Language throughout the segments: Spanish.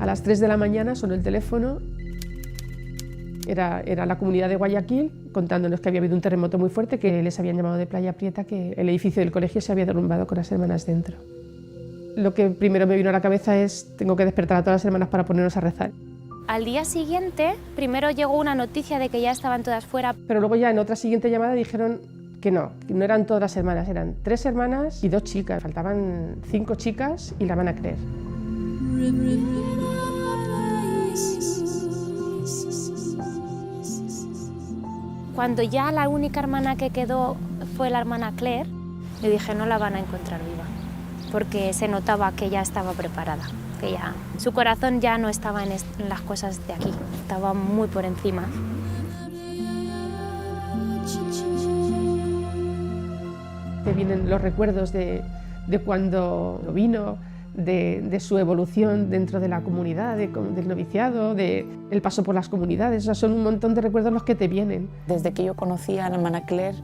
A las 3 de la mañana sonó el teléfono. Era la comunidad de Guayaquil contándonos que había habido un terremoto muy fuerte, que les habían llamado de Playa Prieta, que el edificio del colegio se había derrumbado con las hermanas dentro. Lo que primero me vino a la cabeza es: tengo que despertar a todas las hermanas para ponernos a rezar. Al día siguiente, primero llegó una noticia de que ya estaban todas fuera. Pero luego ya en otra siguiente llamada dijeron que no eran todas las hermanas, eran 3 hermanas y 2 chicas. Faltaban 5 chicas y la van a creer. Cuando ya la única hermana que quedó fue la hermana Claire, le dije: no la van a encontrar viva, porque se notaba que ya estaba preparada, que ya su corazón ya no estaba en las cosas de aquí, estaba muy por encima. Te vienen los recuerdos de cuando vino, de su evolución dentro de la comunidad, del noviciado, el paso por las comunidades. O sea, son un montón de recuerdos los que te vienen. Desde que yo conocí a la hermana Claire,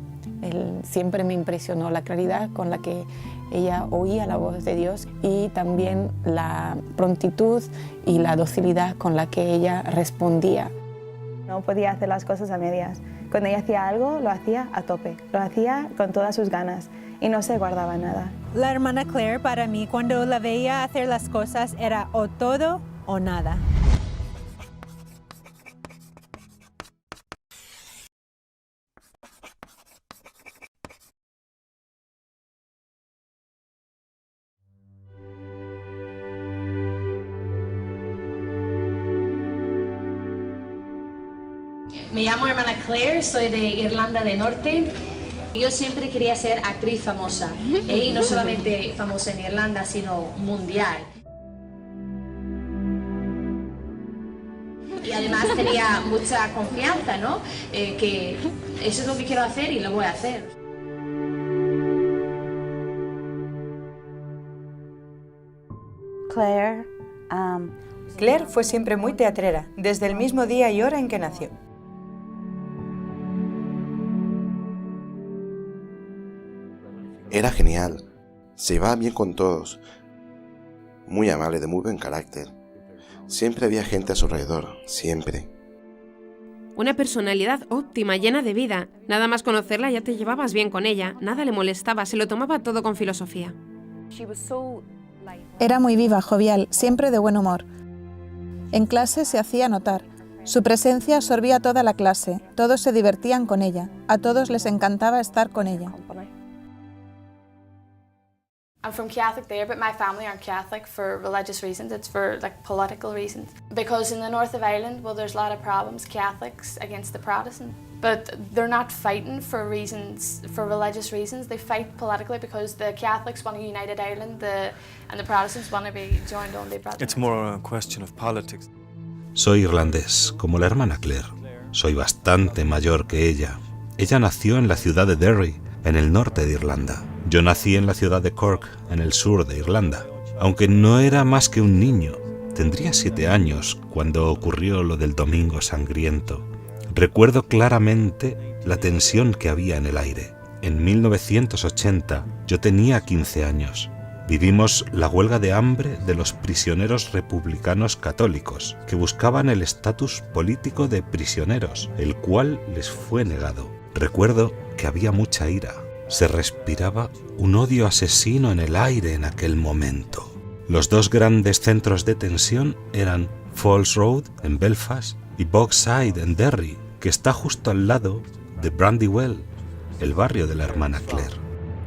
siempre me impresionó la claridad con la que ella oía la voz de Dios y también la prontitud y la docilidad con la que ella respondía. No podía hacer las cosas a medias. Cuando ella hacía algo, lo hacía a tope, lo hacía con todas sus ganas y no se guardaba nada. La hermana Claire, para mí, cuando la veía hacer las cosas, era o todo o nada. Me llamo hermana Claire, soy de Irlanda del Norte. Yo siempre quería ser actriz famosa, y no solamente famosa en Irlanda, sino mundial. Y además tenía mucha confianza, ¿no? Que eso es lo que quiero hacer y lo voy a hacer. Claire fue siempre muy teatrera, desde el mismo día y hora en que nació. Era genial, se llevaba bien con todos, muy amable, de muy buen carácter. Siempre había gente a su alrededor, siempre. Una personalidad óptima, llena de vida. Nada más conocerla ya te llevabas bien con ella, nada le molestaba, se lo tomaba todo con filosofía. Era muy viva, jovial, siempre de buen humor. En clase se hacía notar. Su presencia absorbía toda la clase, todos se divertían con ella, a todos les encantaba estar con ella. I'm from Catholic there, but my family aren't Catholic for religious reasons, it's for political reasons. Because in the north of Ireland, well, there's a lot of problems, Catholics against the Protestants. But they're not fighting for religious reasons, they fight politically because the Catholics want a united Ireland and the Protestants want to be joined only brothers. It's more a question of politics. Soy irlandés, como la hermana Claire. Soy bastante mayor que ella. Ella nació en la ciudad de Derry, en el norte de Irlanda. Yo nací en la ciudad de Cork, en el sur de Irlanda. Aunque no era más que un niño, tendría 7 años cuando ocurrió lo del Domingo Sangriento. Recuerdo claramente la tensión que había en el aire. En 1980 yo tenía 15 años. Vivimos la huelga de hambre de los prisioneros republicanos católicos, que buscaban el estatus político de prisioneros, el cual les fue negado. Recuerdo que había mucha ira. Se respiraba un odio asesino en el aire en aquel momento. Los 2 grandes centros de tensión eran Falls Road, en Belfast, y Bogside, en Derry, que está justo al lado de Brandywell, el barrio de la hermana Claire.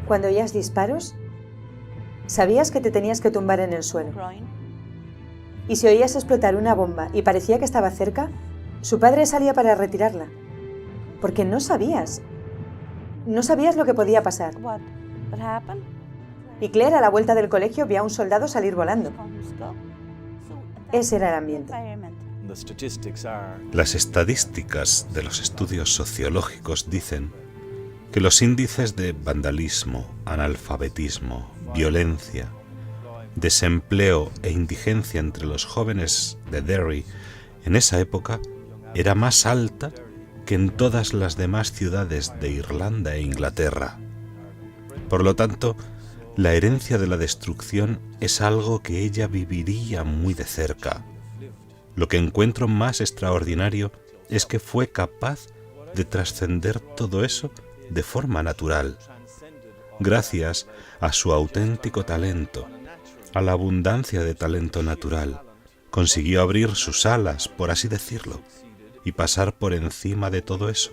Cuando oías disparos, sabías que te tenías que tumbar en el suelo. Y si oías explotar una bomba y parecía que estaba cerca, su padre salía para retirarla, porque no sabías lo que podía pasar. Y Claire, a la vuelta del colegio, vio a un soldado salir volando. Ese era el ambiente. Las estadísticas de los estudios sociológicos dicen que los índices de vandalismo, analfabetismo, violencia, desempleo e indigencia entre los jóvenes de Derry en esa época era más alta que en todas las demás ciudades de Irlanda e Inglaterra. Por lo tanto, la herencia de la destrucción es algo que ella viviría muy de cerca. Lo que encuentro más extraordinario es que fue capaz de trascender todo eso de forma natural, gracias a su auténtico talento, a la abundancia de talento natural. Consiguió abrir sus alas, por así decirlo, y pasar por encima de todo eso,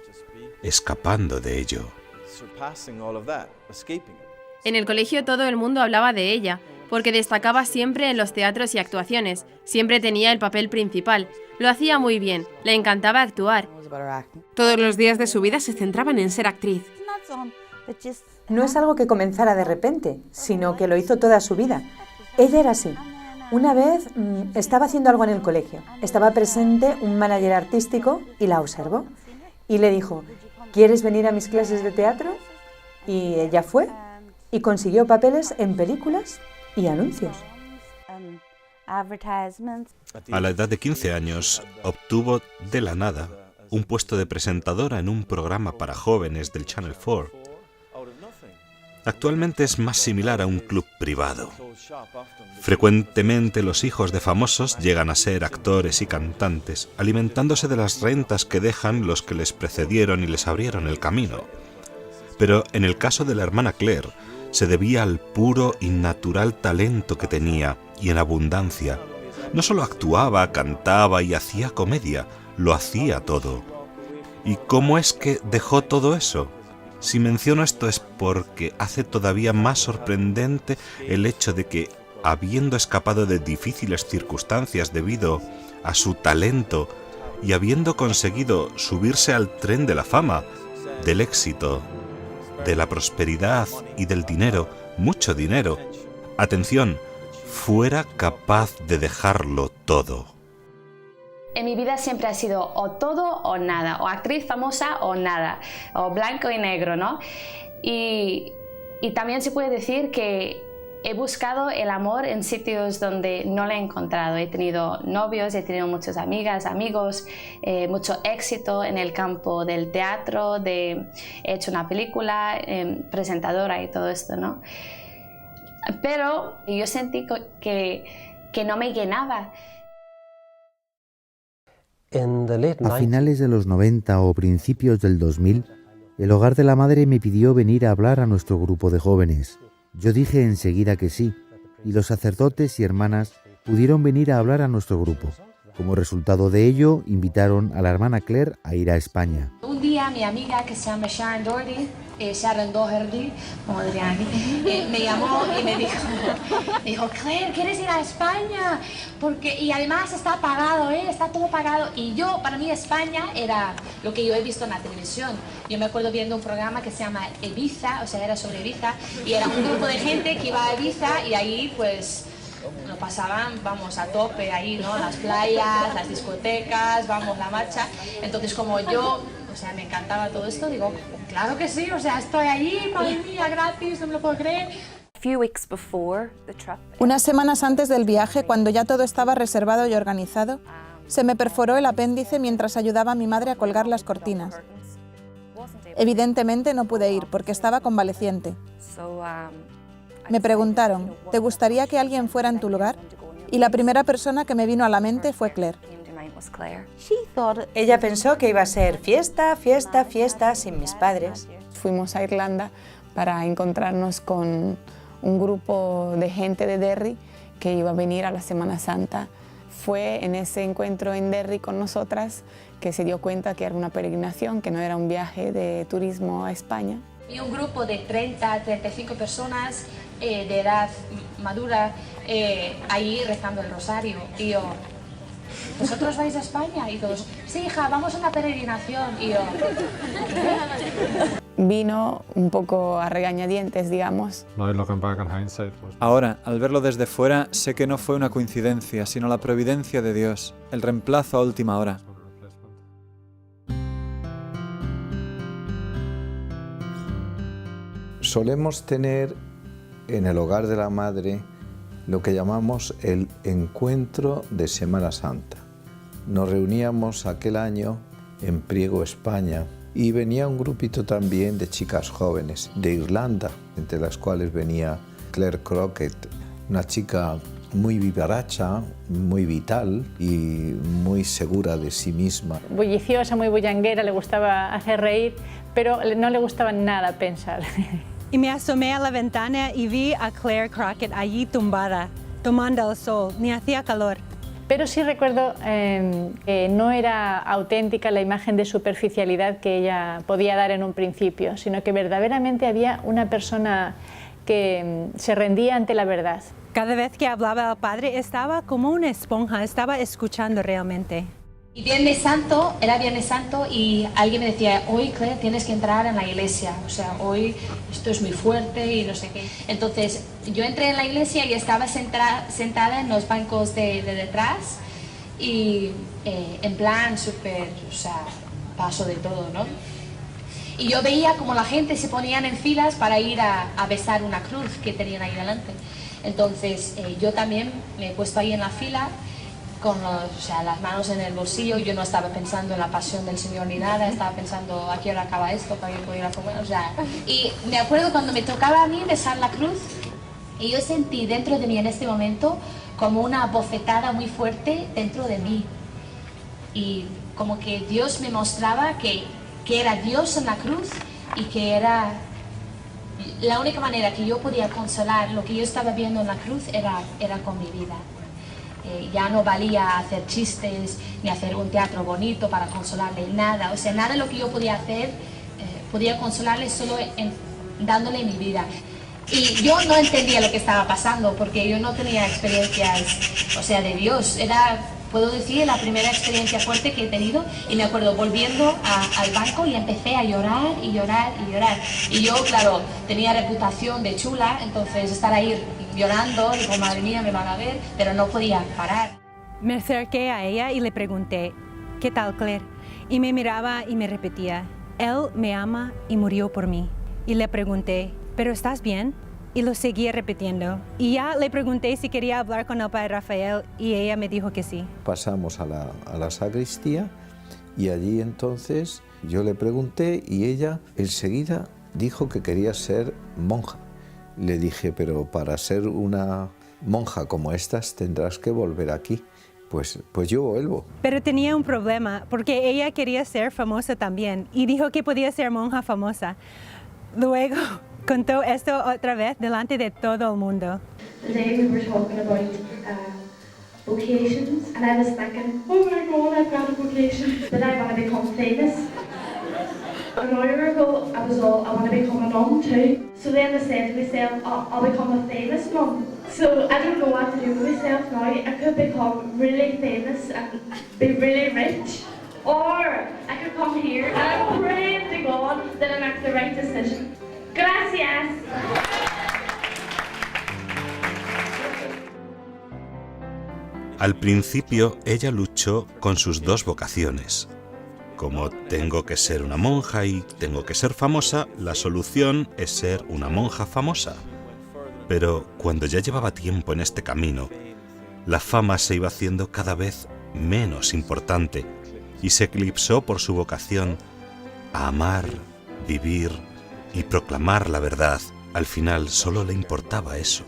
escapando de ello. En el colegio todo el mundo hablaba de ella, porque destacaba siempre en los teatros y actuaciones, siempre tenía el papel principal, lo hacía muy bien, le encantaba actuar. Todos los días de su vida se centraban en ser actriz. No es algo que comenzara de repente, sino que lo hizo toda su vida. Ella era así. Una vez estaba haciendo algo en el colegio. Estaba presente un manager artístico y la observó. Y le dijo, ¿quieres venir a mis clases de teatro? Y ella fue y consiguió papeles en películas y anuncios. A la edad de 15 años, obtuvo de la nada un puesto de presentadora en un programa para jóvenes del Channel 4. Actualmente es más similar a un club privado. Frecuentemente los hijos de famosos llegan a ser actores y cantantes, alimentándose de las rentas que dejan los que les precedieron y les abrieron el camino. Pero en el caso de la hermana Claire, se debía al puro y natural talento que tenía, y en abundancia. No solo actuaba, cantaba y hacía comedia, lo hacía todo. ¿Y cómo es que dejó todo eso? Si menciono esto es porque hace todavía más sorprendente el hecho de que, habiendo escapado de difíciles circunstancias debido a su talento y habiendo conseguido subirse al tren de la fama, del éxito, de la prosperidad y del dinero, mucho dinero, atención, fuera capaz de dejarlo todo. En mi vida siempre ha sido o todo o nada, o actriz famosa o nada, o blanco y negro, ¿no? Y también se puede decir que he buscado el amor en sitios donde no lo he encontrado. He tenido novios, he tenido muchas amigas, amigos, mucho éxito en el campo del teatro, he hecho una película, presentadora y todo esto, ¿no? Pero yo sentí que no me llenaba. A finales de los 90 o principios del 2000, el Hogar de la Madre me pidió venir a hablar a nuestro grupo de jóvenes. Yo dije enseguida que sí, y los sacerdotes y hermanas pudieron venir a hablar a nuestro grupo. Como resultado de ello, invitaron a la hermana Claire a ir a España. Un día mi amiga que se llama Sharon Doherty, como dirían aquí, me llamó y me dijo, Claire, ¿quieres ir a España? Y además está pagado, está todo pagado. Y para mí España era lo que yo he visto en la televisión. Yo me acuerdo viendo un programa que se llama Ibiza, o sea, era sobre Ibiza, y era un grupo de gente que iba a Ibiza y ahí pues lo pasaban, vamos, a tope ahí, ¿no? Las playas, las discotecas, vamos, la marcha. Entonces como yo, o sea, me encantaba todo esto, digo, claro que sí, o sea, estoy allí, madre mía, gratis, no me lo puedo creer. Unas semanas antes del viaje, cuando ya todo estaba reservado y organizado, se me perforó el apéndice mientras ayudaba a mi madre a colgar las cortinas. Evidentemente no pude ir porque estaba convaleciente. Me preguntaron, ¿te gustaría que alguien fuera en tu lugar? Y la primera persona que me vino a la mente fue Claire. Ella pensó que iba a ser fiesta, fiesta, fiesta sin mis padres. Fuimos a Irlanda para encontrarnos con un grupo de gente de Derry que iba a venir a la Semana Santa. Fue en ese encuentro en Derry con nosotras que se dio cuenta que era una peregrinación, que no era un viaje de turismo a España. Y un grupo de 30 a 35 personas de edad madura ahí rezando el rosario. Y yo, ¿vosotros vais a España? Y todos, sí, hija, vamos a una peregrinación. Y yo, Vino un poco a regañadientes, digamos. Ahora, al verlo desde fuera, sé que no fue una coincidencia, sino la providencia de Dios, el reemplazo a última hora. Solemos tener en el Hogar de la Madre lo que llamamos el encuentro de Semana Santa. Nos reuníamos aquel año en Priego, España, y venía un grupito también de chicas jóvenes de Irlanda, entre las cuales venía Claire Crockett, una chica muy vivaracha, muy vital y muy segura de sí misma. Bulliciosa, muy bullanguera, le gustaba hacer reír, pero no le gustaba nada pensar. Y me asomé a la ventana y vi a Claire Crockett allí tumbada, tomando el sol, ni hacía calor. Pero sí recuerdo que no era auténtica la imagen de superficialidad que ella podía dar en un principio, sino que verdaderamente había una persona que se rendía ante la verdad. Cada vez que hablaba al Padre estaba como una esponja, estaba escuchando realmente. Y era Viernes Santo y alguien me decía, hoy Claire tienes que entrar en la iglesia, o sea, hoy esto es muy fuerte y no sé qué. Entonces yo entré en la iglesia y estaba sentada en los bancos de detrás y en plan súper, o sea, paso de todo, ¿no? Y yo veía como la gente se ponían en filas para ir a besar una cruz que tenían ahí delante. Entonces yo también me he puesto ahí en la fila con las manos en el bolsillo. Yo no estaba pensando en la pasión del Señor ni nada, estaba pensando a qué hora acaba esto para que pueda ir a comer, o sea. Y me acuerdo cuando me tocaba a mí besar la cruz y yo sentí dentro de mí en este momento como una bofetada muy fuerte dentro de mí y como que Dios me mostraba que era Dios en la cruz y que era la única manera que yo podía consolar lo que yo estaba viendo en la cruz era con mi vida. Ya no valía hacer chistes ni hacer un teatro bonito para consolarle, nada. O sea, nada de lo que yo podía hacer podía consolarle solo dándole mi vida. Y yo no entendía lo que estaba pasando porque yo no tenía experiencias, o sea, de Dios. Era, puedo decir, la primera experiencia fuerte que he tenido y me acuerdo volviendo al banco y empecé a llorar y llorar y llorar. Y yo, claro, tenía reputación de chula, entonces estar ahí llorando, digo, madre mía, me van a ver, pero no podía parar. Me acerqué a ella y le pregunté, ¿qué tal, Claire? Y me miraba y me repetía, Él me ama y murió por mí. Y le pregunté, ¿pero estás bien? Y lo seguía repitiendo. Y ya le pregunté si quería hablar con el Padre Rafael y ella me dijo que sí. Pasamos a la sacristía y allí entonces yo le pregunté y ella enseguida dijo que quería ser monja. Le dije, pero para ser una monja como estas tendrás que volver aquí. Pues yo vuelvo. Pero tenía un problema, porque ella quería ser famosa también y dijo que podía ser monja famosa. Luego contó esto otra vez delante de todo el mundo. Today we were talking about vocations and I was thinking, oh my God, I've got a vocation, that I want to become famous. An hour ago, I want to become a nun too. So then I said to myself, I'll become a famous nun. So I don't know what to do with myself now. I could become really famous and be really rich. Or I could come here and I'm praying to God that I make the right decision. Gracias. Al principio, ella luchó con sus dos vocaciones. Como tengo que ser una monja y tengo que ser famosa, la solución es ser una monja famosa. Pero cuando ya llevaba tiempo en este camino, la fama se iba haciendo cada vez menos importante y se eclipsó por su vocación a amar, vivir y proclamar la verdad. Al final solo le importaba eso.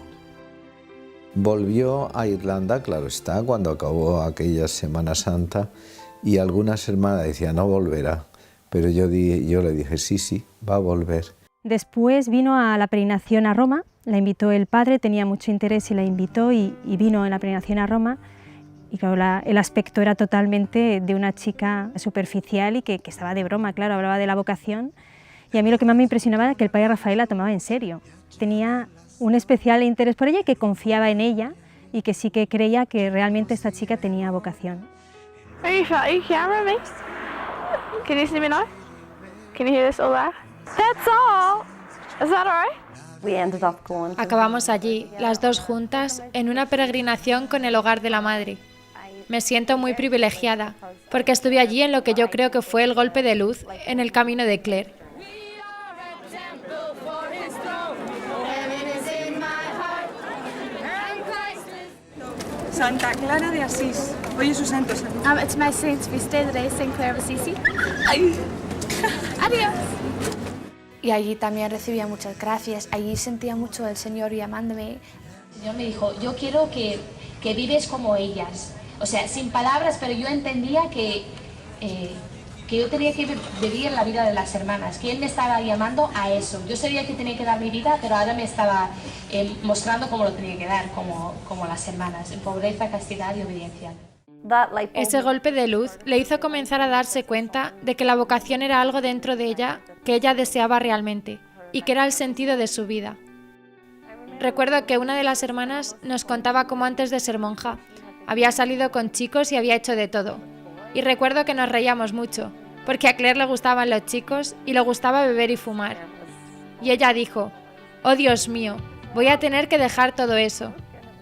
Volvió a Irlanda, claro está, cuando acabó aquella Semana Santa. Y algunas hermanas decían, no volverá, pero yo le dije, sí, va a volver. Después vino a la peregrinación a Roma, la invitó el padre, tenía mucho interés y la invitó y vino en la peregrinación a Roma. Y claro, el aspecto era totalmente de una chica superficial y que estaba de broma, claro, hablaba de la vocación. Y a mí lo que más me impresionaba era que el padre Rafael la tomaba en serio. Tenía un especial interés por ella y que confiaba en ella y que sí que creía que realmente esta chica tenía vocación. Are you camera me? Can you see me now? Can you hear this hola? That's all. Is that all right? Acabamos allí, las dos juntas, en una peregrinación con el Hogar de la Madre. Me siento muy privilegiada, porque estuve allí en lo que yo creo que fue el golpe de luz en el camino de Claire. Santa Clara de Asís. Hoy es su santo. It's my saint's feast day today, Saint Clare of Assisi. Adiós. Y allí también recibía muchas gracias. Allí sentía mucho al Señor llamándome El Señor me dijo, yo quiero que vives como ellas. O sea, sin palabras, pero yo entendía que yo tenía que vivir la vida de las hermanas, que Él me estaba llamando a eso. Yo sabía que tenía que dar mi vida, pero ahora me estaba mostrando cómo lo tenía que dar, como las hermanas, en pobreza, castidad y obediencia. Ese golpe de luz le hizo comenzar a darse cuenta de que la vocación era algo dentro de ella que ella deseaba realmente y que era el sentido de su vida. Recuerdo que una de las hermanas nos contaba cómo antes de ser monja había salido con chicos y había hecho de todo. Y recuerdo que nos reíamos mucho, porque a Claire le gustaban los chicos y le gustaba beber y fumar. Y ella dijo, «Oh Dios mío, voy a tener que dejar todo eso.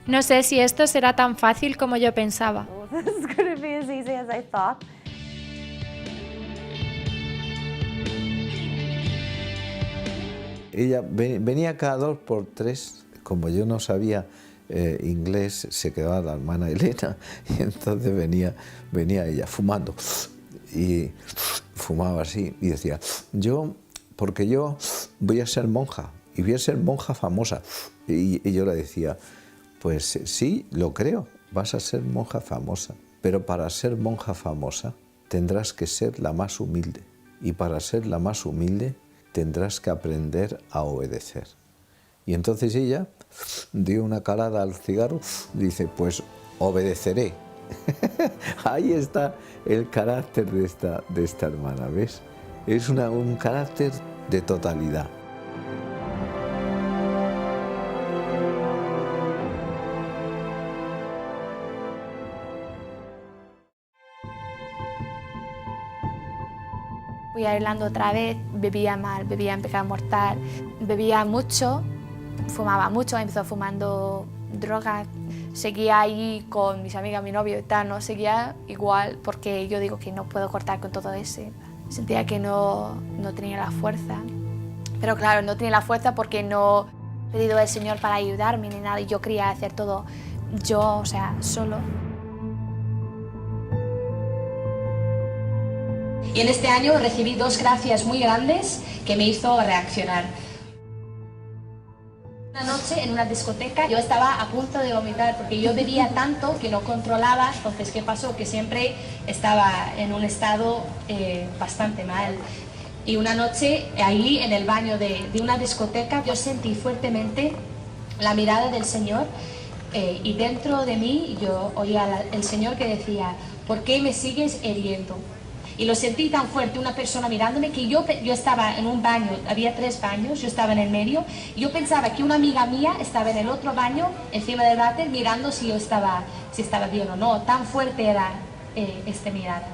No sé si esto será tan fácil como yo pensaba». Ella venía cada 2 por 3, como yo no sabía inglés, se quedaba la hermana Elena y entonces venía ella fumando y fumaba así y decía, porque yo voy a ser monja y voy a ser monja famosa. Y yo le decía, pues sí, lo creo, vas a ser monja famosa, pero para ser monja famosa tendrás que ser la más humilde y para ser la más humilde tendrás que aprender a obedecer. Y entonces ella dio una calada al cigarro y dice, pues obedeceré. Ahí está el carácter de esta hermana, ¿ves? Es un carácter de totalidad. Fui a Irlanda otra vez, bebía mal, bebía en pecado mortal, bebía mucho, fumaba mucho, empezó fumando drogas, seguía ahí con mis amigas, mi novio y tal, no seguía igual porque yo digo que no puedo cortar con todo eso. Sentía que no tenía la fuerza, pero claro, no tenía la fuerza porque no he pedido al Señor para ayudarme ni nada y yo quería hacer todo yo, o sea, solo. Y en este año recibí 2 gracias muy grandes que me hizo reaccionar. Una noche en una discoteca yo estaba a punto de vomitar porque yo bebía tanto que no controlaba, entonces ¿qué pasó? Que siempre estaba en un estado bastante mal. Y una noche ahí en el baño de una discoteca yo sentí fuertemente la mirada del Señor y dentro de mí yo oía el Señor que decía, ¿por qué me sigues hiriendo? Y lo sentí tan fuerte, una persona mirándome, que yo estaba en un baño, había 3 baños, yo estaba en el medio, y yo pensaba que una amiga mía estaba en el otro baño, encima del váter, mirando si estaba bien o no. Tan fuerte era esta mirada.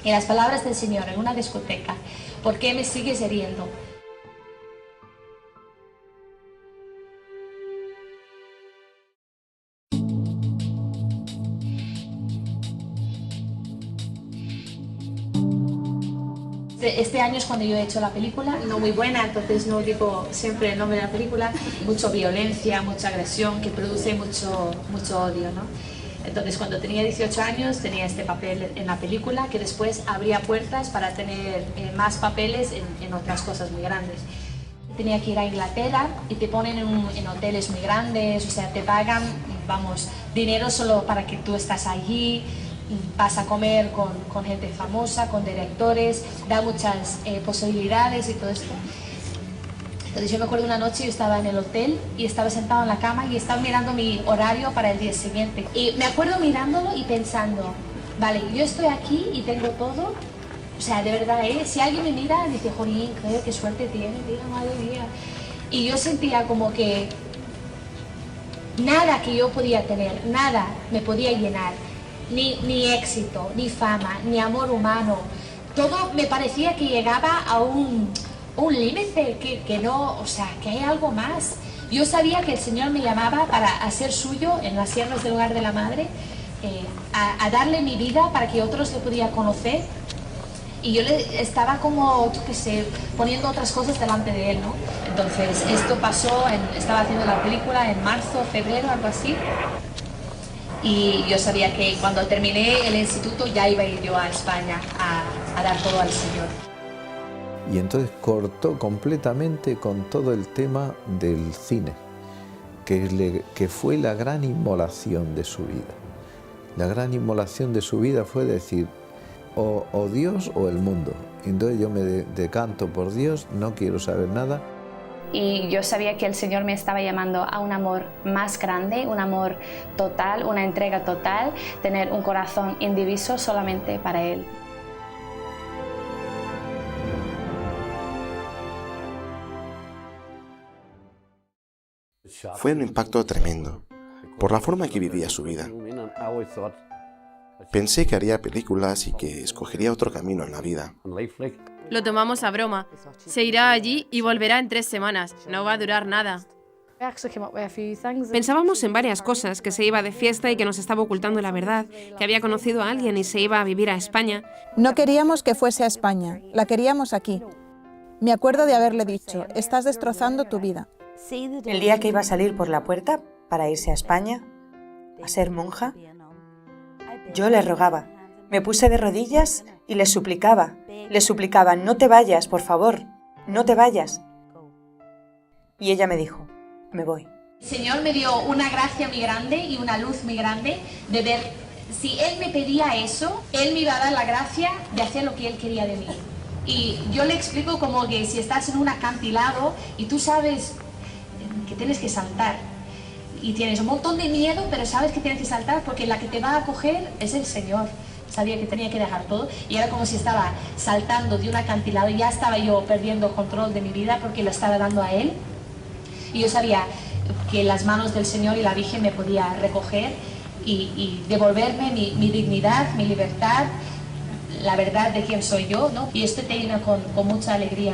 Y las palabras del Señor en una discoteca, ¿por qué me sigues hiriendo? Este año es cuando yo he hecho la película, no muy buena, entonces no digo siempre el nombre de la película, mucha violencia, mucha agresión que produce mucho odio, ¿no? Entonces cuando tenía 18 años tenía este papel en la película que después abría puertas para tener más papeles en otras cosas muy grandes. Tenía que ir a Inglaterra y te ponen en hoteles muy grandes, o sea, te pagan, vamos, dinero solo para que tú estás allí. Vas a comer con gente famosa, con directores, da muchas posibilidades y todo esto. Entonces yo me acuerdo una noche, yo estaba en el hotel y estaba sentado en la cama y estaba mirando mi horario para el día siguiente. Y me acuerdo mirándolo y pensando, vale, yo estoy aquí y tengo todo, o sea, de verdad, si alguien me mira, dice, jolín, Claire, qué suerte tiene, tío, madre mía. Y yo sentía como que nada que yo podía tener, nada me podía llenar. Ni éxito, ni fama, ni amor humano. Todo me parecía que llegaba a un límite, que no, o sea, que hay algo más. Yo sabía que el Señor me llamaba para hacer suyo en las sierras del hogar de la madre, a darle mi vida para que otros le pudieran conocer. Y yo le estaba como, yo qué sé, poniendo otras cosas delante de él, ¿no? Entonces esto pasó, estaba haciendo la película en marzo, febrero, algo así. Y yo sabía que cuando terminé el instituto ya iba a ir yo a España a dar todo al Señor. Y entonces cortó completamente con todo el tema del cine, que fue la gran inmolación de su vida. La gran inmolación de su vida fue decir, o Dios o el mundo. Entonces yo me decanto por Dios, no quiero saber nada. Y yo sabía que el Señor me estaba llamando a un amor más grande, un amor total, una entrega total, tener un corazón indiviso solamente para Él. Fue un impacto tremendo, por la forma en que vivía su vida. Pensé que haría películas y que escogería otro camino en la vida. Lo tomamos a broma. Se irá allí y volverá en 3 semanas. No va a durar nada. Pensábamos en varias cosas, que se iba de fiesta y que nos estaba ocultando la verdad, que había conocido a alguien y se iba a vivir a España. No queríamos que fuese a España, la queríamos aquí. Me acuerdo de haberle dicho, estás destrozando tu vida. El día que iba a salir por la puerta para irse a España, a ser monja, yo le rogaba, me puse de rodillas y le suplicaba, no te vayas, por favor, no te vayas. Y ella me dijo, me voy. El Señor me dio una gracia muy grande y una luz muy grande de ver, si Él me pedía eso, Él me iba a dar la gracia de hacer lo que Él quería de mí. Y yo le explico como que si estás en un acantilado y tú sabes que tienes que saltar y tienes un montón de miedo, pero sabes que tienes que saltar porque la que te va a acoger es el Señor. Sabía que tenía que dejar todo y era como si estaba saltando de un acantilado y ya estaba yo perdiendo control de mi vida porque lo estaba dando a Él. Y yo sabía que las manos del Señor y la Virgen me podía recoger y devolverme mi dignidad, mi libertad, la verdad de quién soy yo, ¿no? Y esto te llena con mucha alegría.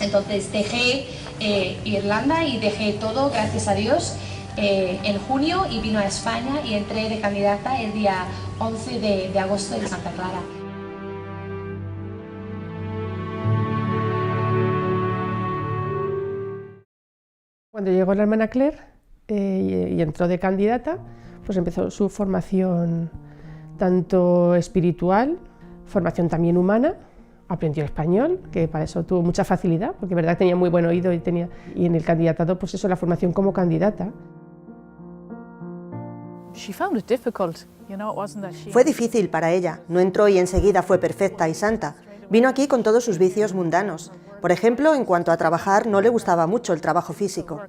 Entonces dejé Irlanda y dejé todo, gracias a Dios, en junio y vino a España y entré de candidata el día 11 de agosto en Santa Clara. Cuando llegó la hermana Claire y entró de candidata, pues empezó su formación tanto espiritual, formación también humana. Aprendió español, que para eso tuvo mucha facilidad, porque verdad tenía muy buen oído y en el candidatado, pues eso, la formación como candidata. Fue difícil para ella, no entró y enseguida fue perfecta y santa. Vino aquí con todos sus vicios mundanos. Por ejemplo, en cuanto a trabajar, no le gustaba mucho el trabajo físico.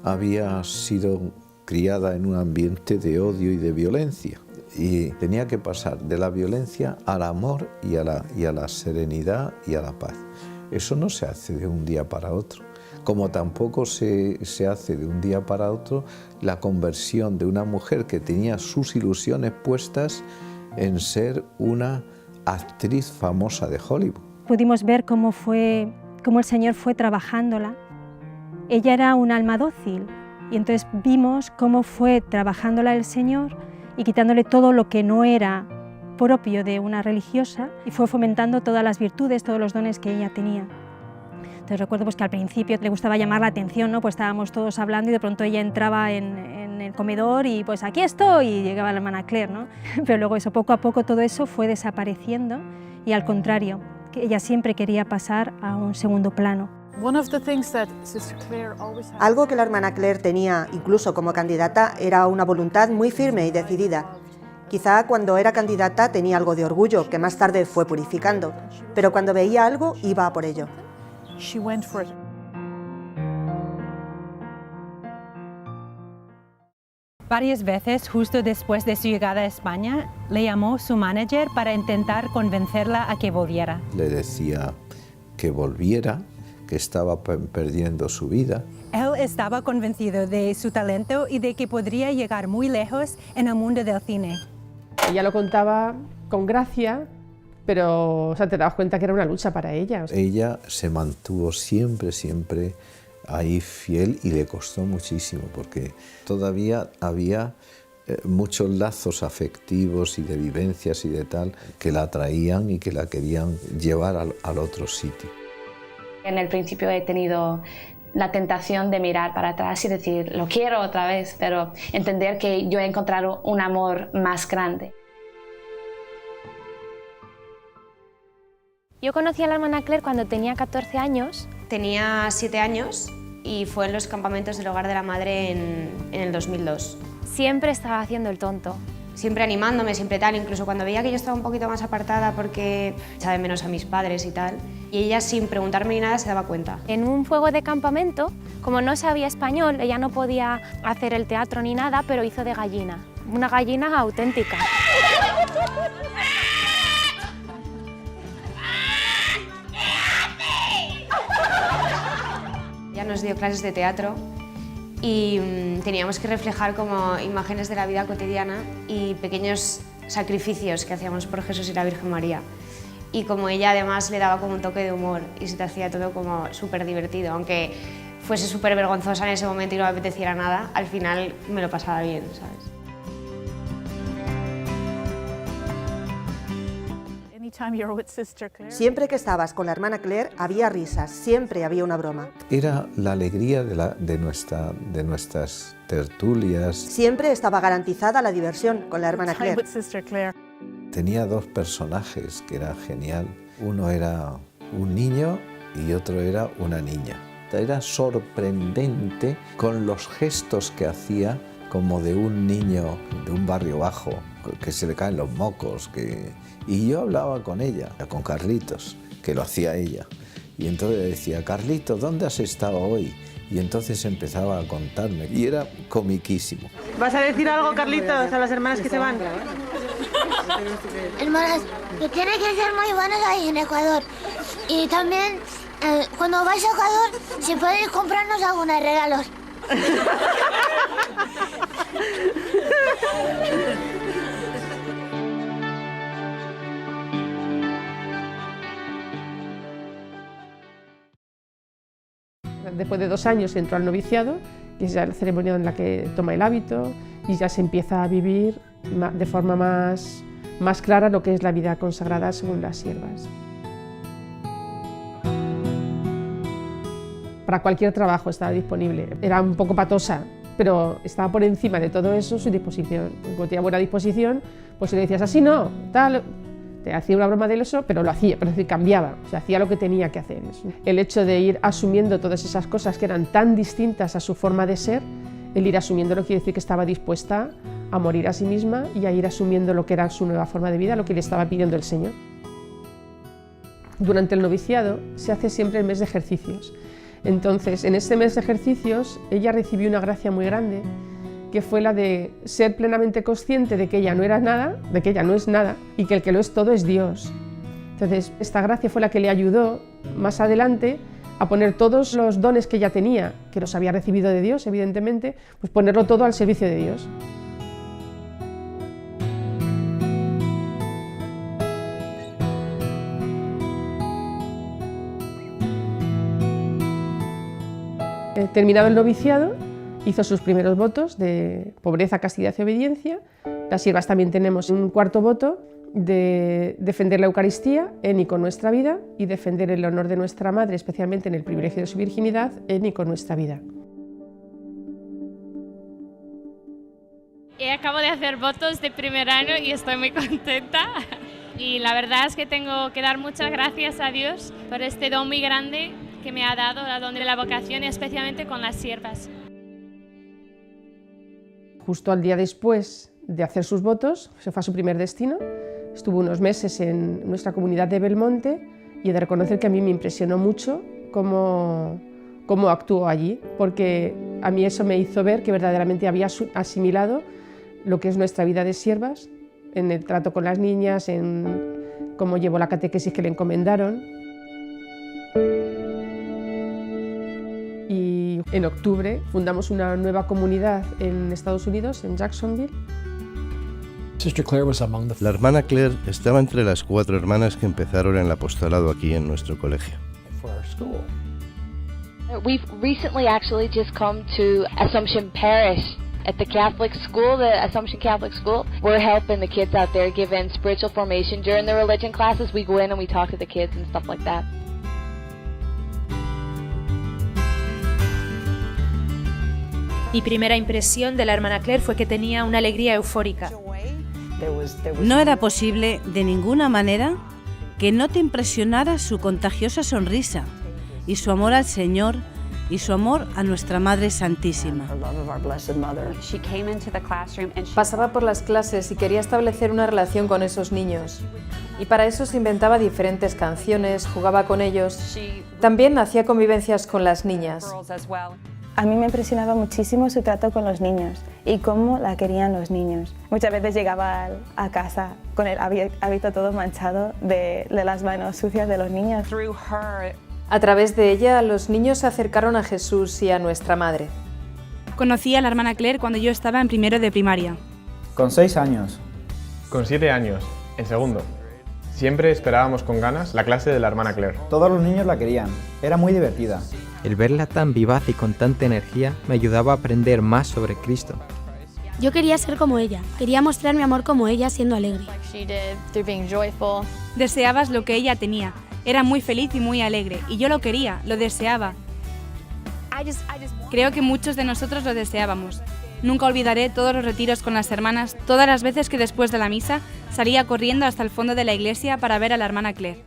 Había sido criada en un ambiente de odio y de violencia. Y tenía que pasar de la violencia al amor y a la serenidad y a la paz. Eso no se hace de un día para otro, como tampoco se hace de un día para otro la conversión de una mujer que tenía sus ilusiones puestas en ser una actriz famosa de Hollywood. Pudimos ver cómo el Señor fue trabajándola. Ella era un alma dócil y entonces vimos cómo fue trabajándola el Señor y quitándole todo lo que no era propio de una religiosa y fue fomentando todas las virtudes, todos los dones que ella tenía. Entonces recuerdo pues, que al principio le gustaba llamar la atención, ¿no? Pues estábamos todos hablando y de pronto ella entraba en el comedor y pues aquí estoy y llegaba la hermana Claire, ¿no? Pero luego eso, poco a poco todo eso fue desapareciendo y al contrario, que ella siempre quería pasar a un segundo plano. Algo que la hermana Claire tenía, incluso como candidata, era una voluntad muy firme y decidida. Quizá cuando era candidata tenía algo de orgullo, que más tarde fue purificando, pero cuando veía algo iba a por ello. Varias veces, justo después de su llegada a España, le llamó su manager para intentar convencerla a que volviera. Le decía que volviera, que estaba perdiendo su vida. Él estaba convencido de su talento y de que podría llegar muy lejos en el mundo del cine. Ella lo contaba con gracia, pero o sea, te dabas cuenta que era una lucha para ella. O sea. Ella se mantuvo siempre ahí fiel y le costó muchísimo porque todavía había muchos lazos afectivos y de vivencias y de tal que la atraían y que la querían llevar al otro sitio. En el principio he tenido la tentación de mirar para atrás y decir, lo quiero otra vez, pero entender que yo he encontrado un amor más grande. Yo conocí a la hermana Claire cuando tenía 14 años. Tenía 7 años y fue en los campamentos del Hogar de la Madre en el 2002. Siempre estaba haciendo el tonto. Siempre animándome, siempre tal, incluso cuando veía que yo estaba un poquito más apartada porque echaba de menos a mis padres y tal, y ella sin preguntarme ni nada se daba cuenta. En un juego de campamento, como no sabía español, ella no podía hacer el teatro ni nada, pero hizo de gallina, una gallina auténtica. Ella nos dio clases de teatro y teníamos que reflejar como imágenes de la vida cotidiana y pequeños sacrificios que hacíamos por Jesús y la Virgen María. Y como ella además le daba como un toque de humor y se te hacía todo como súper divertido, aunque fuese súper vergonzosa en ese momento y no me apeteciera nada, al final me lo pasaba bien, ¿sabes? Siempre que estabas con la hermana Claire había risas, siempre había una broma. Era la alegría de nuestras tertulias. Siempre estaba garantizada la diversión con la hermana Claire. Tenía dos personajes que era genial. Uno era un niño y otro era una niña. Era sorprendente con los gestos que hacía, como de un niño de un barrio bajo, que se le caen los mocos. Y yo hablaba con ella, con Carlitos, que lo hacía ella. Y entonces le decía, Carlitos, ¿dónde has estado hoy? Y entonces empezaba a contarme, y era comiquísimo. ¿Vas a decir algo, Carlitos, a las hermanas que se van? Hermanas, que tienen que ser muy buenas ahí en Ecuador. Y también, cuando vais a Ecuador, si podéis comprarnos algunos regalos. Después de 2 años entró al noviciado, que es ya la ceremonia en la que toma el hábito y ya se empieza a vivir de forma más clara lo que es la vida consagrada según las siervas. Para cualquier trabajo estaba disponible. Era un poco patosa, pero estaba por encima de todo eso su disposición. Cuando tenía buena disposición, pues si le decías así no, tal, te hacía una broma de eso, pero lo hacía, pero cambiaba, o sea, hacía lo que tenía que hacer. El hecho de ir asumiendo todas esas cosas que eran tan distintas a su forma de ser, el ir asumiéndolo quiere decir que estaba dispuesta a morir a sí misma y a ir asumiendo lo que era su nueva forma de vida, lo que le estaba pidiendo el Señor. Durante el noviciado se hace siempre el mes de ejercicios. Entonces, en ese mes de ejercicios, ella recibió una gracia muy grande, que fue la de ser plenamente consciente de que ella no era nada, de que ella no es nada, y que el que lo es todo es Dios. Entonces, esta gracia fue la que le ayudó más adelante a poner todos los dones que ella tenía, que los había recibido de Dios, evidentemente, pues ponerlo todo al servicio de Dios. Terminado el noviciado, hizo sus primeros votos de pobreza, castidad y obediencia. Las siervas también tenemos un cuarto voto de defender la Eucaristía en y con nuestra vida y defender el honor de nuestra Madre, especialmente en el privilegio de su virginidad, en y con nuestra vida. Acabo de hacer votos de primer año y estoy muy contenta. Y la verdad es que tengo que dar muchas gracias a Dios por este don muy grande que me ha dado, el don de la vocación, y especialmente con las siervas. Justo al día después de hacer sus votos, se fue a su primer destino, estuvo unos meses en nuestra comunidad de Belmonte y he de reconocer que a mí me impresionó mucho cómo actuó allí, porque a mí eso me hizo ver que verdaderamente había asimilado lo que es nuestra vida de siervas, en el trato con las niñas, en cómo llevó la catequesis que le encomendaron. Y en octubre fundamos una nueva comunidad en Estados Unidos, en Jacksonville. La hermana Claire estaba entre las 4 hermanas que empezaron el apostolado aquí en nuestro colegio. We've recently actually just come to Assumption Parish at the Catholic school, the Assumption Catholic School. We're helping the kids out there, giving spiritual formation. During the religion classes, we go in and we talk to the kids and stuff like that. Mi primera impresión de la hermana Claire fue que tenía una alegría eufórica. No era posible, de ninguna manera, que no te impresionara su contagiosa sonrisa y su amor al Señor y su amor a nuestra Madre Santísima. Pasaba por las clases y quería establecer una relación con esos niños. Y para eso se inventaba diferentes canciones, jugaba con ellos. También hacía convivencias con las niñas. A mí me impresionaba muchísimo su trato con los niños y cómo la querían los niños. Muchas veces llegaba a casa con el hábito todo manchado de las manos sucias de los niños. A través de ella, los niños se acercaron a Jesús y a nuestra Madre. Conocí a la hermana Claire cuando yo estaba en primero de primaria. Con 6 años. Con 7 años, en segundo. Siempre esperábamos con ganas la clase de la hermana Claire. Todos los niños la querían, era muy divertida. El verla tan vivaz y con tanta energía me ayudaba a aprender más sobre Cristo. Yo quería ser como ella, quería mostrar mi amor como ella siendo alegre. Deseabas lo que ella tenía, era muy feliz y muy alegre, y yo lo quería, lo deseaba. Creo que muchos de nosotros lo deseábamos. Nunca olvidaré todos los retiros con las hermanas, todas las veces que después de la misa salía corriendo hasta el fondo de la iglesia para ver a la hermana Claire.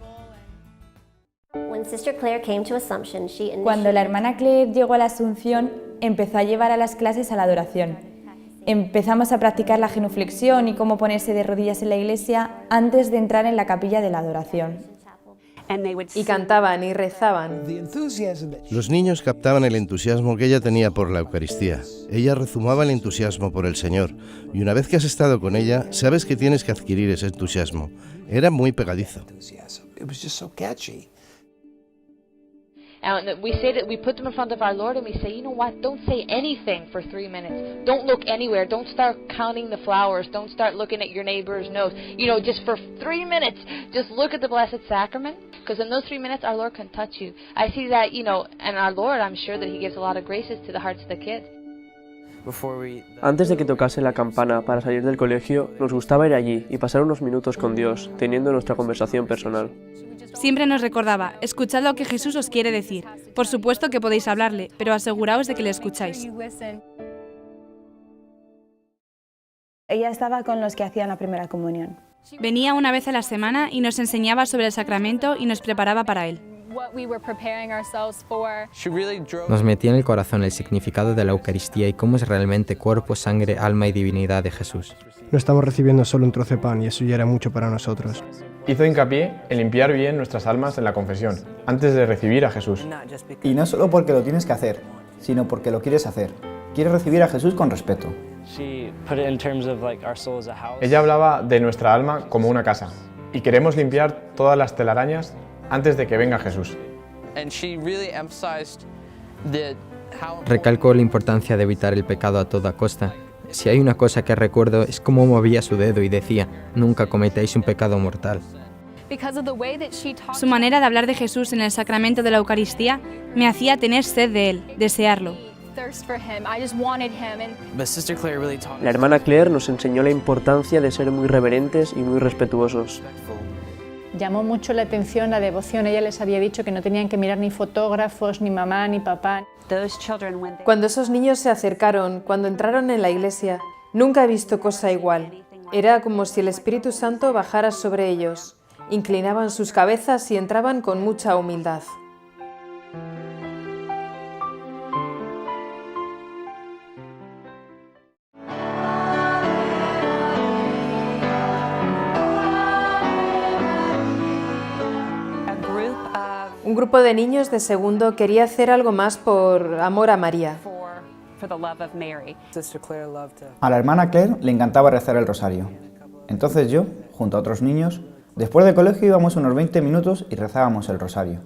Cuando la hermana Claire llegó a la Asunción, empezó a llevar a las clases a la adoración. Empezamos a practicar la genuflexión y cómo ponerse de rodillas en la iglesia antes de entrar en la capilla de la adoración. Y cantaban y rezaban. Los niños captaban el entusiasmo que ella tenía por la Eucaristía. Ella rezumaba el entusiasmo por el Señor. Y una vez que has estado con ella, sabes que tienes que adquirir ese entusiasmo. Era muy pegadizo. And we put them in front of our Lord and we say, you know what, don't say anything for 3 minutes. Don't look anywhere. Don't start counting the flowers. Don't start looking at your neighbor's nose. You know, just for 3 minutes, just look at the Blessed Sacrament. Because in those 3 minutes, our Lord can touch you. I see that, you know, and our Lord, I'm sure that He gives a lot of graces to the hearts of the kids. Antes de que tocase la campana para salir del colegio, nos gustaba ir allí y pasar unos minutos con Dios, teniendo nuestra conversación personal. Siempre nos recordaba, escuchad lo que Jesús os quiere decir. Por supuesto que podéis hablarle, pero aseguraos de que le escucháis. Ella estaba con los que hacían la primera comunión. Venía una vez a la semana y nos enseñaba sobre el sacramento y nos preparaba para él. Nos metía en el corazón el significado de la Eucaristía y cómo es realmente cuerpo, sangre, alma y divinidad de Jesús. No estamos recibiendo solo un trozo de pan y eso ya era mucho para nosotros. Hizo hincapié en limpiar bien nuestras almas en la confesión, antes de recibir a Jesús. Y no solo porque lo tienes que hacer, sino porque lo quieres hacer. Quieres recibir a Jesús con respeto. Ella hablaba de nuestra alma como una casa, y queremos limpiar todas las telarañas antes de que venga Jesús. Recalcó la importancia de evitar el pecado a toda costa. Si hay una cosa que recuerdo es cómo movía su dedo y decía, nunca cometáis un pecado mortal. Su manera de hablar de Jesús en el sacramento de la Eucaristía me hacía tener sed de él, desearlo. La hermana Claire nos enseñó la importancia de ser muy reverentes y muy respetuosos. Llamó mucho la atención la devoción. Ella les había dicho que no tenían que mirar ni fotógrafos, ni mamá, ni papá. Cuando esos niños se acercaron, cuando entraron en la iglesia, nunca he visto cosa igual. Era como si el Espíritu Santo bajara sobre ellos. Inclinaban sus cabezas y entraban con mucha humildad. Un grupo de niños de segundo quería hacer algo más por amor a María. A la hermana Claire le encantaba rezar el rosario. Entonces yo, junto a otros niños, después del colegio íbamos unos 20 minutos y rezábamos el rosario.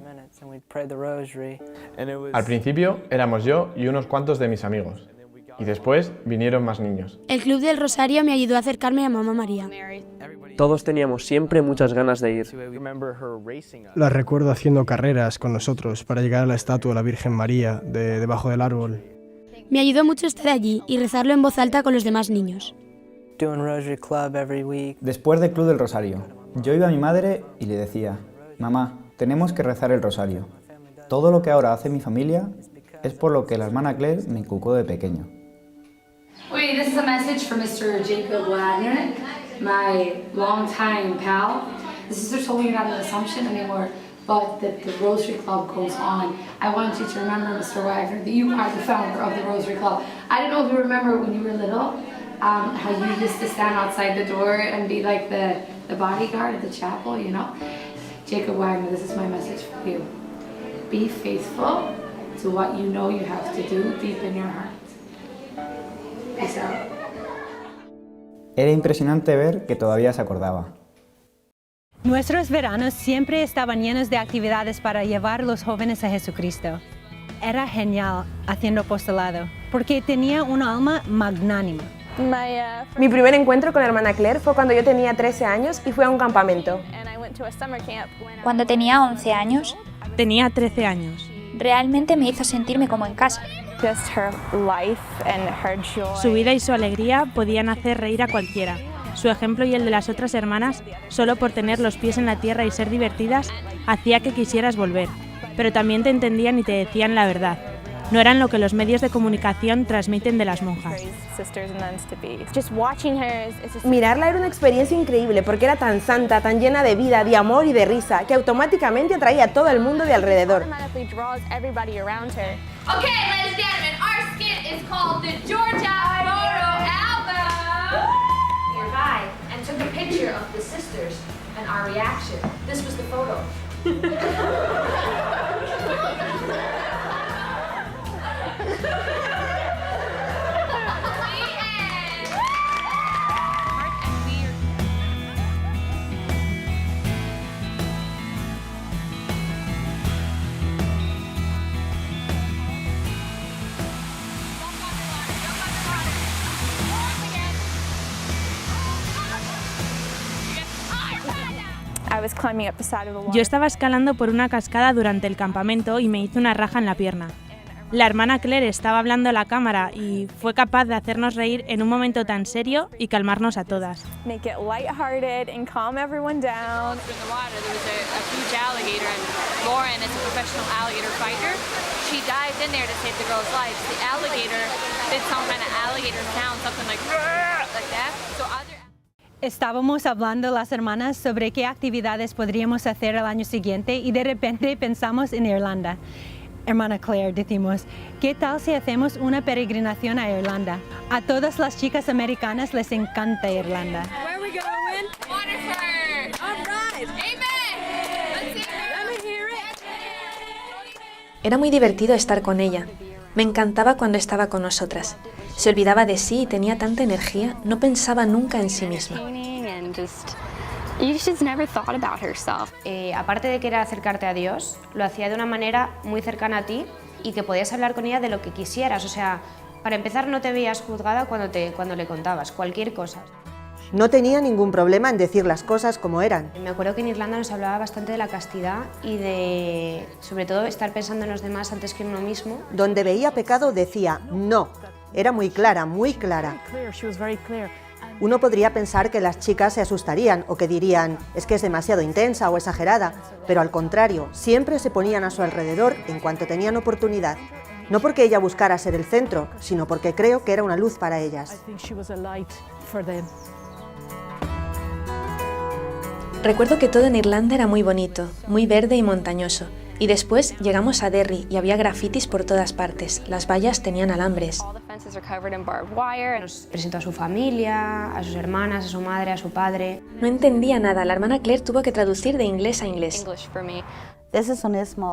Al principio éramos yo y unos cuantos de mis amigos, y después vinieron más niños. El Club del Rosario me ayudó a acercarme a Mamá María. Todos teníamos siempre muchas ganas de ir. La recuerdo haciendo carreras con nosotros para llegar a la estatua de la Virgen María debajo del árbol. Me ayudó mucho estar allí y rezarlo en voz alta con los demás niños. Después del Club del Rosario, yo iba a mi madre y le decía, mamá, tenemos que rezar el rosario. Todo lo que ahora hace mi familia es por lo que la hermana Claire me inculcó de pequeño. Wait, this is a message for Mr. Jacob Wagner, my longtime pal. The sisters told me you got an Assumption and they were but that the Rosary Club goes on. I want you to remember, Mr. Wagner, that you are the founder of the Rosary Club. I don't know if you remember when you were little, how you used to stand outside the door and be like the bodyguard of the chapel, you know? Jacob Wagner, this is my message for you. Be faithful to what you know you have to do deep in your heart. Peace out. Era impresionante ver que todavía se acordaba. Nuestros veranos siempre estaban llenos de actividades para llevar a los jóvenes a Jesucristo. Era genial haciendo apostolado, porque tenía una alma magnánima. Mi primer encuentro con la hermana Claire fue cuando yo tenía 13 años y fui a un campamento. Cuando tenía 11 años, tenía 13 años. Realmente me hizo sentirme como en casa. Su vida y su alegría podían hacer reír a cualquiera. Su ejemplo y el de las otras hermanas, solo por tener los pies en la tierra y ser divertidas, hacía que quisieras volver. Pero también te entendían y te decían la verdad. No eran lo que los medios de comunicación transmiten de las monjas. Mirarla era una experiencia increíble porque era tan santa, tan llena de vida, de amor y de risa, que automáticamente atraía a todo el mundo de alrededor. Okay, ladies and gentlemen, our skit is called the Georgia Photo Album. Nearby and took a picture of the sisters and our reaction. This was the photo. Yo estaba escalando por una cascada durante el campamento y me hice una raja en la pierna. La hermana Claire estaba hablando a la cámara y fue capaz de hacernos reír en un momento tan serio y calmarnos a todas. Estábamos hablando las hermanas sobre qué actividades podríamos hacer el año siguiente y de repente pensamos en Irlanda. Hermana Claire, decimos, ¿qué tal si hacemos una peregrinación a Irlanda? A todas las chicas americanas les encanta Irlanda. Where are we going? Waterford. All right. Amen. Let's hear it. Era muy divertido estar con ella. Me encantaba cuando estaba con nosotras. Se olvidaba de sí y tenía tanta energía, no pensaba nunca en sí misma. Aparte de que era acercarte a Dios, lo hacía de una manera muy cercana a ti y que podías hablar con ella de lo que quisieras. O sea, para empezar no te veías juzgada cuando le contabas cualquier cosa. No tenía ningún problema en decir las cosas como eran. Me acuerdo que en Irlanda nos hablaba bastante de la castidad y de, sobre todo, estar pensando en los demás antes que en uno mismo. Donde veía pecado decía no. Era muy clara, muy clara. Uno podría pensar que las chicas se asustarían o que dirían es que es demasiado intensa o exagerada, pero al contrario, siempre se ponían a su alrededor en cuanto tenían oportunidad. No porque ella buscara ser el centro, sino porque creo que era una luz para ellas. Recuerdo que todo en Irlanda era muy bonito, muy verde y montañoso. Y después llegamos a Derry y había grafitis por todas partes. Las vallas tenían alambres. Nos presentó a su familia, a sus hermanas, a su madre, a su padre. No entendía nada. La hermana Claire tuvo que traducir de inglés a inglés.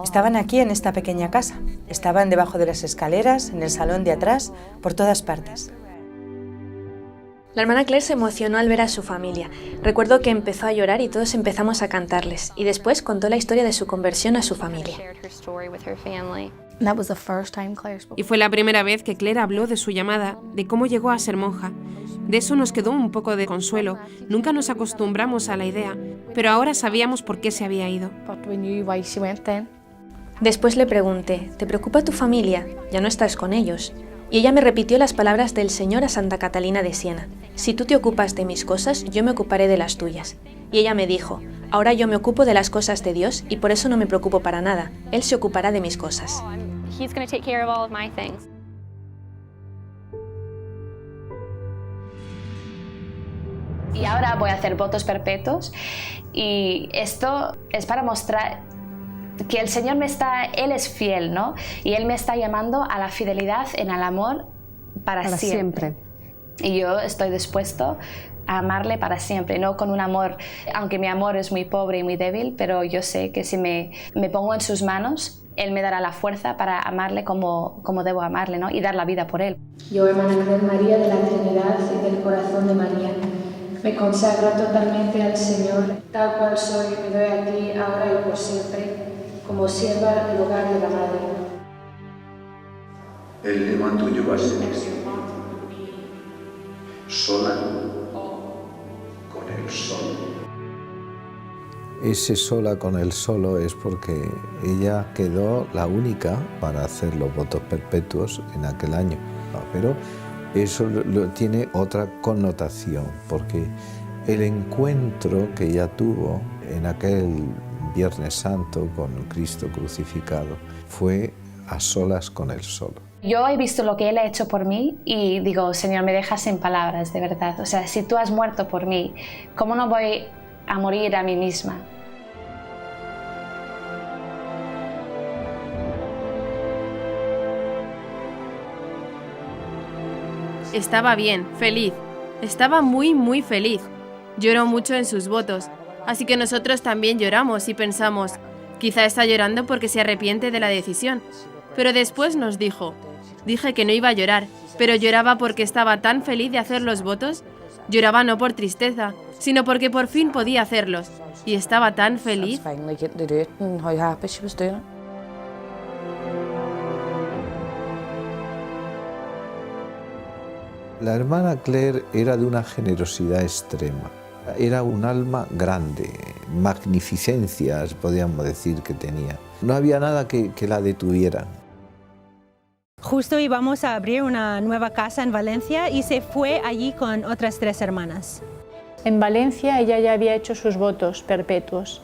Estaban aquí en esta pequeña casa. Estaban debajo de las escaleras, en el salón de atrás, por todas partes. La hermana Claire se emocionó al ver a su familia. Recuerdo que empezó a llorar y todos empezamos a cantarles. Y después contó la historia de su conversión a su familia. Y fue la primera vez que Claire habló de su llamada, de cómo llegó a ser monja. De eso nos quedó un poco de consuelo. Nunca nos acostumbramos a la idea, pero ahora sabíamos por qué se había ido. Después le pregunté, ¿te preocupa tu familia? Ya no estás con ellos. Y ella me repitió las palabras del Señor a Santa Catalina de Siena. Si tú te ocupas de mis cosas, yo me ocuparé de las tuyas. Y ella me dijo, ahora yo me ocupo de las cosas de Dios y por eso no me preocupo para nada. Él se ocupará de mis cosas. Y ahora voy a hacer votos perpetuos y esto es para mostrar que el Señor Él es fiel, ¿no? Y Él me está llamando a la fidelidad en el amor para siempre. Y yo estoy dispuesto a amarle para siempre, no con un amor, aunque mi amor es muy pobre y muy débil, pero yo sé que si me pongo en sus manos, Él me dará la fuerza para amarle como debo amarle, ¿no? Y dar la vida por Él. Yo, hermana Claire María de la Trinidad y del Corazón de María, me consagro totalmente al Señor, tal cual soy, me doy a ti, ahora y por siempre, como sierva del hogar de la Madre. El lema tuyo va a ser sola con el solo. Ese sola con el solo es porque ella quedó la única para hacer los votos perpetuos en aquel año. Pero eso tiene otra connotación, porque el encuentro que ella tuvo en aquel Viernes Santo con Cristo crucificado fue a solas con Él solo. Yo he visto lo que Él ha hecho por mí y digo, Señor, me dejas sin palabras, de verdad. O sea, si tú has muerto por mí, ¿cómo no voy a morir a mí misma? Estaba bien, feliz. Estaba muy, muy feliz. Lloró mucho en sus votos, así que nosotros también lloramos y pensamos, quizá está llorando porque se arrepiente de la decisión. Pero después nos dijo, dije que no iba a llorar, pero lloraba porque estaba tan feliz de hacer los votos. Lloraba no por tristeza, sino porque por fin podía hacerlos. Y estaba tan feliz. La hermana Claire era de una generosidad extrema. Era un alma grande, magnificencias, podríamos decir, que tenía. No había nada que la detuviera. Justo íbamos a abrir una nueva casa en Valencia y se fue allí con otras 3 hermanas. En Valencia ella ya había hecho sus votos perpetuos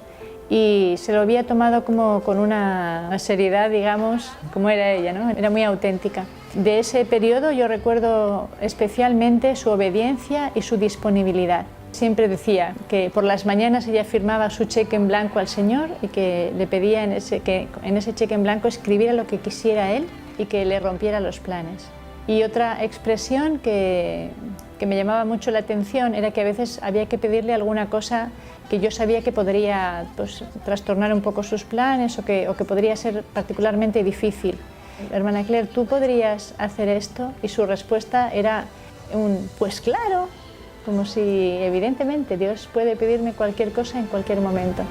y se lo había tomado como con una seriedad, digamos, como era ella, ¿no? Era muy auténtica. De ese periodo yo recuerdo especialmente su obediencia y su disponibilidad. Siempre decía que por las mañanas ella firmaba su cheque en blanco al Señor y que le pedía que en ese cheque en blanco escribiera lo que quisiera Él y que le rompiera los planes. Y otra expresión que me llamaba mucho la atención era que a veces había que pedirle alguna cosa que yo sabía que podría trastornar un poco sus planes o que podría ser particularmente difícil. Hermana Claire, ¿tú podrías hacer esto? Y su respuesta era pues claro, como si evidentemente Dios puede pedirme cualquier cosa en cualquier momento.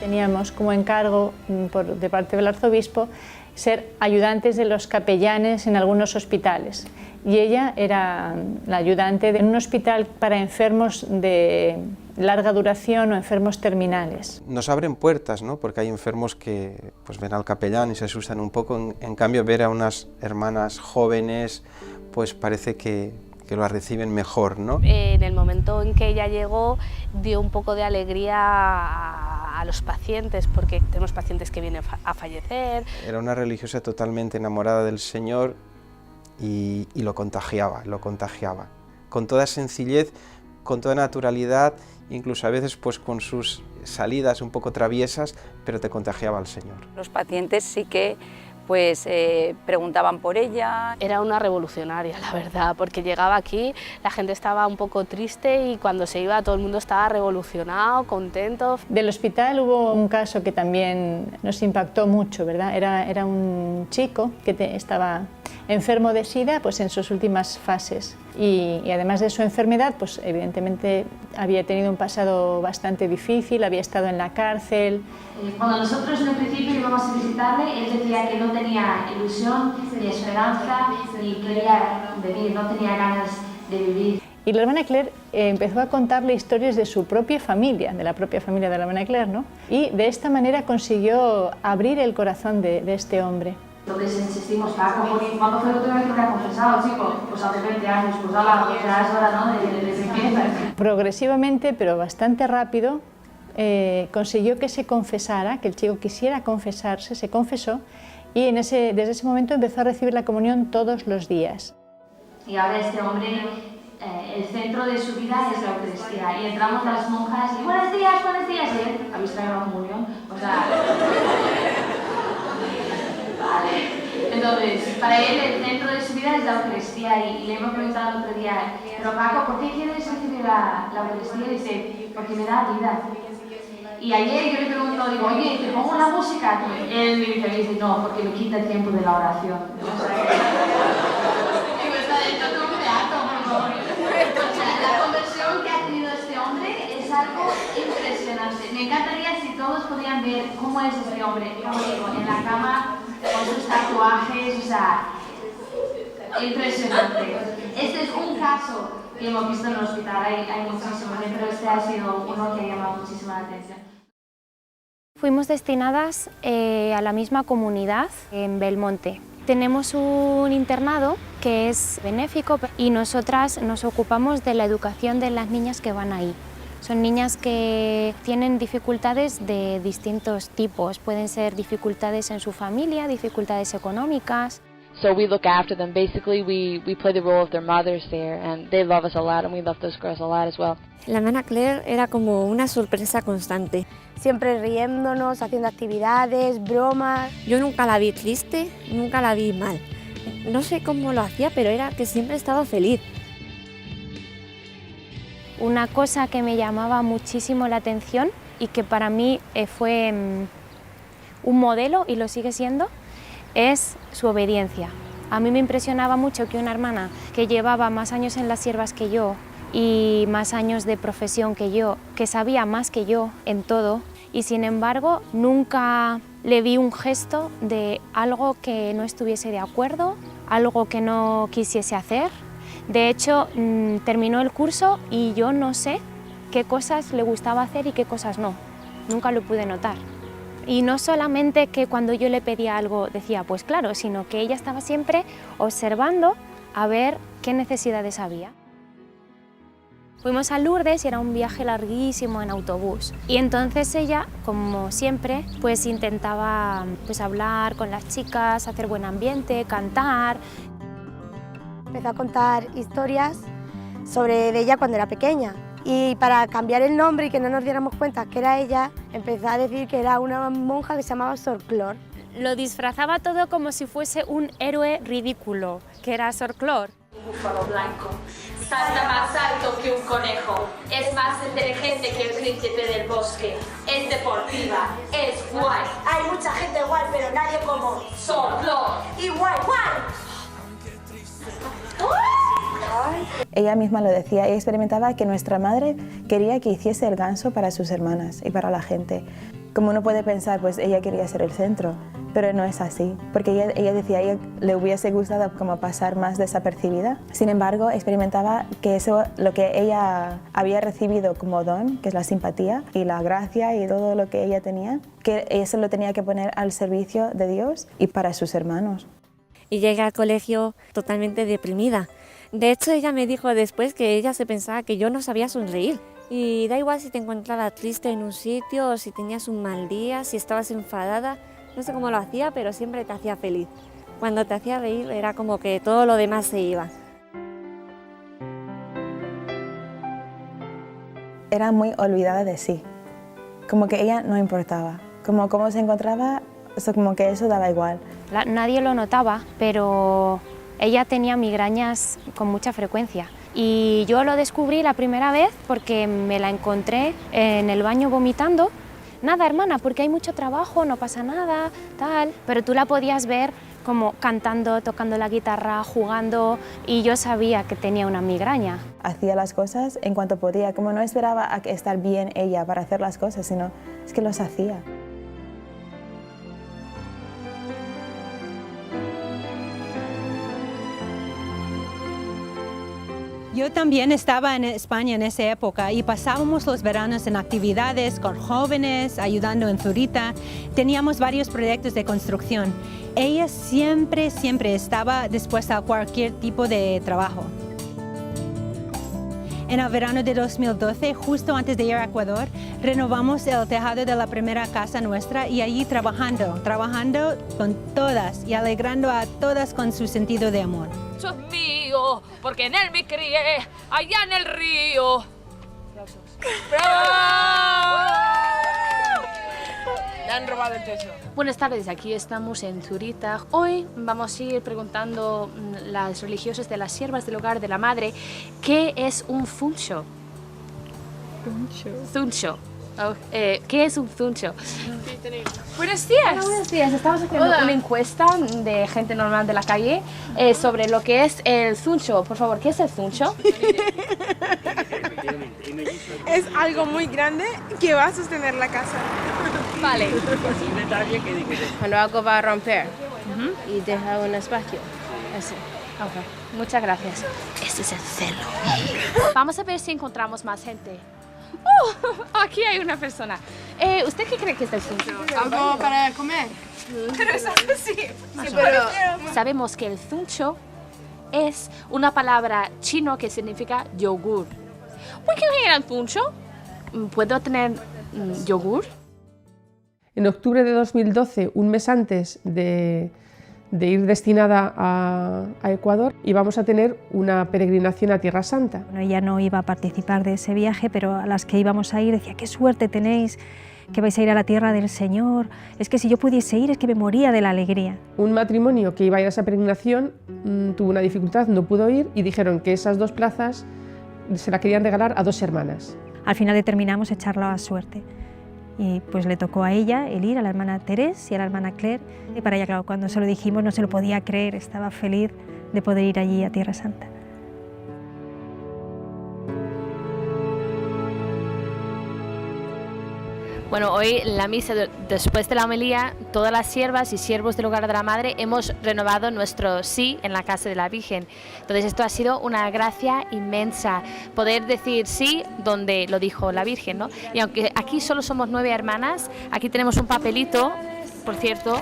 Teníamos como encargo de parte del arzobispo ser ayudantes de los capellanes en algunos hospitales y ella era la ayudante de un hospital para enfermos de larga duración o enfermos terminales. Nos abren puertas, ¿no? Porque hay enfermos que pues, ven al capellán y se asustan un poco, en cambio ver a unas hermanas jóvenes pues parece que lo reciben mejor, ¿no? En el momento en que ella llegó dio un poco de alegría a los pacientes, porque tenemos pacientes que vienen a fallecer. Era una religiosa totalmente enamorada del Señor y lo contagiaba, con toda sencillez, con toda naturalidad, incluso a veces pues con sus salidas un poco traviesas, pero te contagiaba al Señor. Los pacientes sí que preguntaban por ella. Era una revolucionaria, la verdad, porque llegaba aquí, la gente estaba un poco triste y cuando se iba todo el mundo estaba revolucionado, contento. Del hospital hubo un caso que también nos impactó mucho, ¿verdad? Era un chico que estaba enfermo de SIDA pues en sus últimas fases y además de su enfermedad pues evidentemente había tenido un pasado bastante difícil, había estado en la cárcel. Cuando nosotros en el principio íbamos a visitarle, él decía que no tenía ilusión, ni esperanza, ni quería venir, no tenía ganas de vivir. Y la hermana Claire empezó a contarle historias de su propia familia, de la propia familia de la hermana Claire, ¿no? Y de esta manera consiguió abrir el corazón de este hombre. Entonces insistimos, ¿cuándo fue la última vez que te ha confesado, chico? Pues hace 20 años, pues ya es hora, ¿no? De empieza. Progresivamente, pero bastante rápido, consiguió que se confesara, que el chico quisiera confesarse, se confesó y desde ese momento empezó a recibir la comunión todos los días. Y ahora este hombre el centro de su vida es la Eucaristía. Y entramos las monjas y buenos días, y él, ¿habéis traído la comunión? O sea... Vale. Entonces, para él el centro de su vida es la Eucaristía y le hemos preguntado el otro día, pero Paco, ¿por qué quieres recibir la Eucaristía? Y dice, porque me da vida. Y ayer yo le pregunto, digo, oye, ¿te pongo la música? Él me dice, no, porque me quita el tiempo de la oración. O sea, digo, está dentro de un teatro, por favor. O sea, la conversión que ha tenido este hombre es algo impresionante. Me encantaría si todos podían ver cómo es este hombre, como digo, en la cama, con sus tatuajes, o sea, impresionante. Este es un caso que hemos visto en el hospital, hay muchísimos, pero este ha sido uno que ha llamado muchísimo la atención. Fuimos destinadas a la misma comunidad en Belmonte. Tenemos un internado que es benéfico y nosotras nos ocupamos de la educación de las niñas que van ahí. Son niñas que tienen dificultades de distintos tipos. Pueden ser dificultades en su familia, dificultades económicas. So we look after them. Basically, we play the role of their mothers there, and they love us a lot, and we love those girls a lot as well. La hermana Claire era como una sorpresa constante. Siempre riéndonos, haciendo actividades, bromas. Yo nunca la vi triste, nunca la vi mal. No sé cómo lo hacía, pero era que siempre estaba feliz. Una cosa que me llamaba muchísimo la atención y que para mí fue un modelo y lo sigue siendo, es su obediencia. A mí me impresionaba mucho que una hermana que llevaba más años en las siervas que yo y más años de profesión que yo, que sabía más que yo en todo, y sin embargo nunca le vi un gesto de algo que no estuviese de acuerdo, algo que no quisiese hacer. De hecho, terminó el curso y yo no sé qué cosas le gustaba hacer y qué cosas no. Nunca lo pude notar. Y no solamente que cuando yo le pedía algo decía, pues claro, sino que ella estaba siempre observando a ver qué necesidades había. Fuimos a Lourdes y era un viaje larguísimo en autobús. Y entonces ella, como siempre, pues intentaba hablar con las chicas, hacer buen ambiente, cantar. Empezó a contar historias sobre ella cuando era pequeña. Y para cambiar el nombre y que no nos diéramos cuenta que era ella, empezó a decir que era una monja que se llamaba Sor Clor. Lo disfrazaba todo como si fuese un héroe ridículo, que era Sor Clor. Un búfalo blanco. Salta más alto que un conejo. Es más inteligente que el príncipe del bosque. Es deportiva. Es guay. Hay mucha gente guay, pero nadie como Sor Clor. Y guay, guay. Ella misma lo decía, ella experimentaba que nuestra madre quería que hiciese el ganso para sus hermanas y para la gente. Como uno puede pensar, pues ella quería ser el centro, pero no es así, porque ella decía a ella le hubiese gustado como pasar más desapercibida. Sin embargo, experimentaba que eso, lo que ella había recibido como don, que es la simpatía y la gracia y todo lo que ella tenía, que eso lo tenía que poner al servicio de Dios y para sus hermanos. Y llegué al colegio totalmente deprimida. De hecho, ella me dijo después que ella se pensaba que yo no sabía sonreír. Y da igual si te encontrabas triste en un sitio, o si tenías un mal día, si estabas enfadada. No sé cómo lo hacía, pero siempre te hacía feliz. Cuando te hacía reír era como que todo lo demás se iba. Era muy olvidada de sí. Como que ella no importaba. Como cómo se encontraba, como que eso daba igual. Nadie lo notaba, pero ella tenía migrañas con mucha frecuencia. Y yo lo descubrí la primera vez porque me la encontré en el baño vomitando. Nada, hermana, porque hay mucho trabajo, no pasa nada, tal. Pero tú la podías ver como cantando, tocando la guitarra, jugando, y yo sabía que tenía una migraña. Hacía las cosas en cuanto podía, como no esperaba a estar bien ella para hacer las cosas, sino es que los hacía. Yo también estaba en España en esa época y pasábamos los veranos en actividades con jóvenes, ayudando en Zurita. Teníamos varios proyectos de construcción. Ella siempre estaba dispuesta a cualquier tipo de trabajo. En el verano de 2012, justo antes de ir a Ecuador, renovamos el tejado de la primera casa nuestra y allí trabajando con todas y alegrando a todas con su sentido de amor. Eso es mío, porque en él me crié, allá en el río. ¡Bravo! Le han robado el techo. Buenas tardes, aquí estamos en Zurita. Hoy vamos a ir preguntando a las religiosas de las siervas del hogar de la madre qué es un zuncho. Zuncho. Oh, ¿qué es un zuncho? Buenos días. Hola, buenos días. Estamos haciendo una encuesta de gente normal de la calle sobre lo que es el zuncho. Por favor, ¿qué es el zuncho? Es algo muy grande que va a sostener la casa. Vale. Cuando algo va a romper y deja un espacio. Eso. Okay. Muchas gracias. Este es el celo. Vamos a ver si encontramos más gente. Aquí hay una persona. ¿Usted qué cree que es el zuncho? ¿Algo para comer? Pero es algo así. Sabemos que el zuncho es una palabra chino que significa yogur. ¿Por qué era el zuncho? ¿Puedo tener yogur? En octubre de 2012, un mes antes de ir destinada a Ecuador, íbamos a tener una peregrinación a Tierra Santa. Bueno, ella no iba a participar de ese viaje, pero a las que íbamos a ir decía, qué suerte tenéis, que vais a ir a la tierra del Señor, es que si yo pudiese ir es que me moría de la alegría. Un matrimonio que iba a ir a esa peregrinación tuvo una dificultad, no pudo ir y dijeron que esas 2 plazas se la querían regalar a 2 hermanas. Al final determinamos echarla a suerte. Y pues le tocó a ella el ir, a la hermana Teresa y a la hermana Claire. Y para ella, claro, cuando se lo dijimos no se lo podía creer, estaba feliz de poder ir allí a Tierra Santa. Bueno, hoy en la misa, después de la homilía, todas las siervas y siervos del hogar de la madre hemos renovado nuestro sí en la casa de la Virgen. Entonces esto ha sido una gracia inmensa, poder decir sí donde lo dijo la Virgen, ¿no? Y aunque aquí solo somos 9 hermanas, aquí tenemos un papelito, por cierto,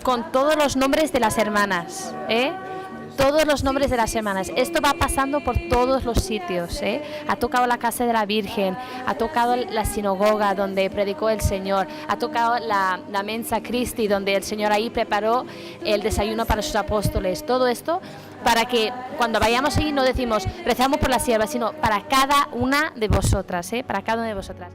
con todos los nombres de las hermanas, todos los nombres de las hermanas. Esto va pasando por todos los sitios, Ha tocado la casa de la Virgen, ha tocado la sinagoga donde predicó el Señor, ha tocado la Mensa Christi donde el Señor ahí preparó el desayuno para sus apóstoles. Todo esto para que cuando vayamos allí no decimos rezamos por las siervas, sino para cada una de vosotras, para cada una de vosotras.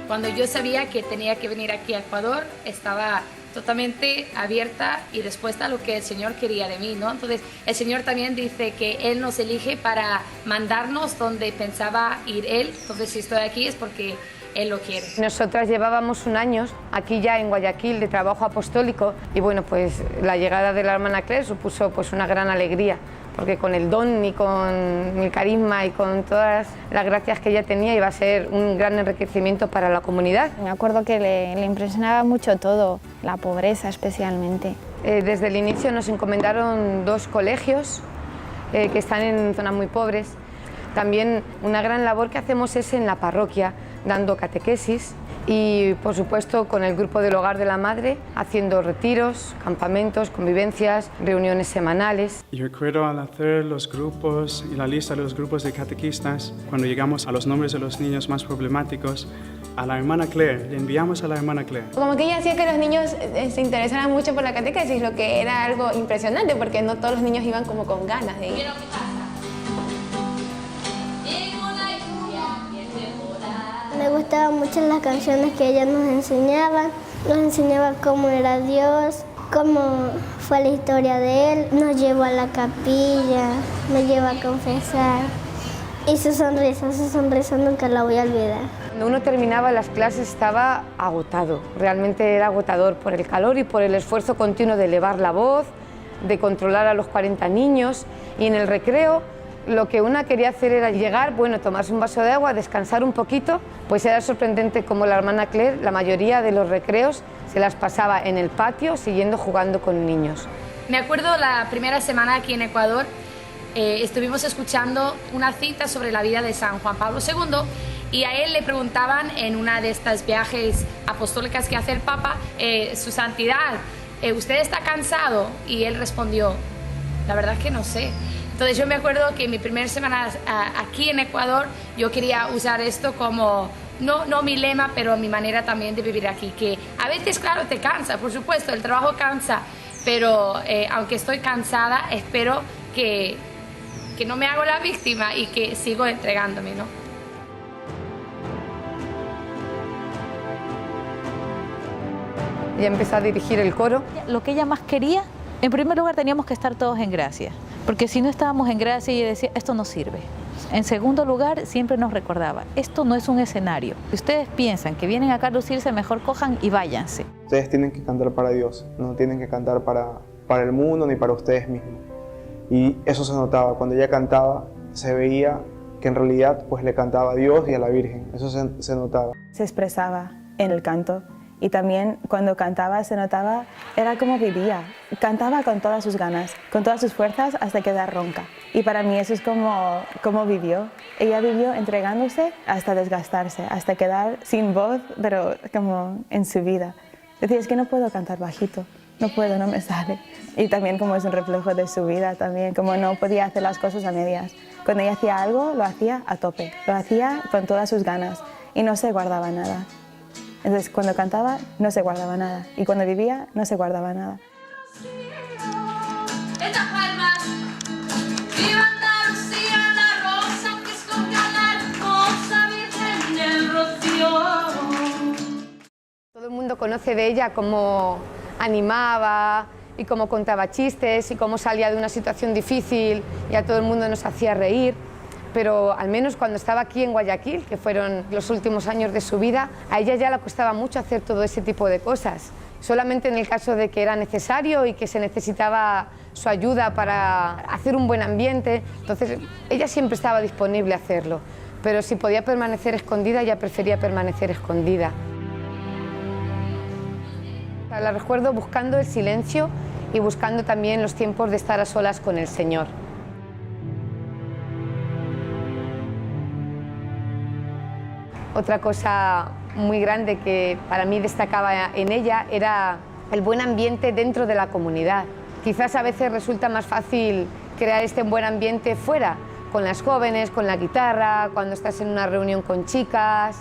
Cuando yo sabía que tenía que venir aquí a Ecuador, estaba totalmente abierta y dispuesta a lo que el Señor quería de mí, ¿no? Entonces, el Señor también dice que Él nos elige para mandarnos donde pensaba ir Él. Entonces, si estoy aquí es porque Él lo quiere. Nosotras llevábamos un año aquí ya en Guayaquil de trabajo apostólico y bueno, pues la llegada de la hermana Claire supuso pues una gran alegría, porque con el don y con el carisma y con todas las gracias que ella tenía iba a ser un gran enriquecimiento para la comunidad. Me acuerdo que le impresionaba mucho todo, la pobreza especialmente. Desde el inicio nos encomendaron 2 colegios que están en zonas muy pobres. También una gran labor que hacemos es en la parroquia, dando catequesis y, por supuesto, con el grupo del Hogar de la Madre, haciendo retiros, campamentos, convivencias, reuniones semanales. Y recuerdo al hacer los grupos y la lista de los grupos de catequistas, cuando llegamos a los nombres de los niños más problemáticos, a la hermana Claire, le enviamos a la hermana Claire. Como que ella hacía que los niños se interesaran mucho por la catequesis, lo que era algo impresionante, porque no todos los niños iban como con ganas de ir. Me gustaban mucho las canciones que ella nos enseñaba cómo era Dios, cómo fue la historia de Él, nos llevó a la capilla, me llevó a confesar y su sonrisa nunca la voy a olvidar. Cuando uno terminaba las clases estaba agotado, realmente era agotador por el calor y por el esfuerzo continuo de elevar la voz, de controlar a los 40 niños y en el recreo lo que una quería hacer era llegar, bueno, tomarse un vaso de agua, descansar un poquito, pues era sorprendente como la hermana Claire, la mayoría de los recreos se las pasaba en el patio siguiendo jugando con niños. Me acuerdo la primera semana aquí en Ecuador, estuvimos escuchando una cita sobre la vida de San Juan Pablo II y a él le preguntaban en una de estas viajes apostólicas que hace el Papa, su santidad, ¿usted está cansado? Y él respondió, la verdad es que no sé. Entonces yo me acuerdo que en mi primera semana aquí en Ecuador yo quería usar esto como, no mi lema, pero mi manera también de vivir aquí, que a veces, claro, te cansa, por supuesto, el trabajo cansa, pero aunque estoy cansada, espero que no me hago la víctima y que sigo entregándome, ¿no? Ella empezó a dirigir el coro. Lo que ella más quería, en primer lugar teníamos que estar todos en gracia, porque si no estábamos en gracia ella decía, esto no sirve. En segundo lugar, siempre nos recordaba, esto no es un escenario. Si ustedes piensan que vienen acá a lucirse, mejor cojan y váyanse. Ustedes tienen que cantar para Dios, no tienen que cantar para el mundo ni para ustedes mismos. Y eso se notaba, cuando ella cantaba se veía que en realidad pues le cantaba a Dios y a la Virgen, eso se notaba. Se expresaba en el canto y también cuando cantaba se notaba, era como vivía, cantaba con todas sus ganas, con todas sus fuerzas hasta quedar ronca. Y para mí eso es como vivió. Ella vivió entregándose hasta desgastarse, hasta quedar sin voz, pero como en su vida. Decía, es que no puedo cantar bajito, no puedo, no me sale. Y también como es un reflejo de su vida también, como no podía hacer las cosas a medias. Cuando ella hacía algo, lo hacía a tope, lo hacía con todas sus ganas y no se guardaba nada. Entonces, cuando cantaba, no se guardaba nada. Y cuando vivía, no se guardaba nada. Estas palmas, viva Andalucía, la rosa que esconde a la hermosa Virgen del Rocío. Todo el mundo conoce de ella cómo animaba y cómo contaba chistes y cómo salía de una situación difícil y a todo el mundo nos hacía reír. Pero al menos cuando estaba aquí en Guayaquil, que fueron los últimos años de su vida, a ella ya le costaba mucho hacer todo ese tipo de cosas. Solamente en el caso de que era necesario y que se necesitaba su ayuda para hacer un buen ambiente, entonces ella siempre estaba disponible a hacerlo. Pero si podía permanecer escondida, ella prefería permanecer escondida. La recuerdo buscando el silencio y buscando también los tiempos de estar a solas con el Señor. Otra cosa muy grande que para mí destacaba en ella era el buen ambiente dentro de la comunidad. Quizás a veces resulta más fácil crear este buen ambiente fuera, con las jóvenes, con la guitarra, cuando estás en una reunión con chicas,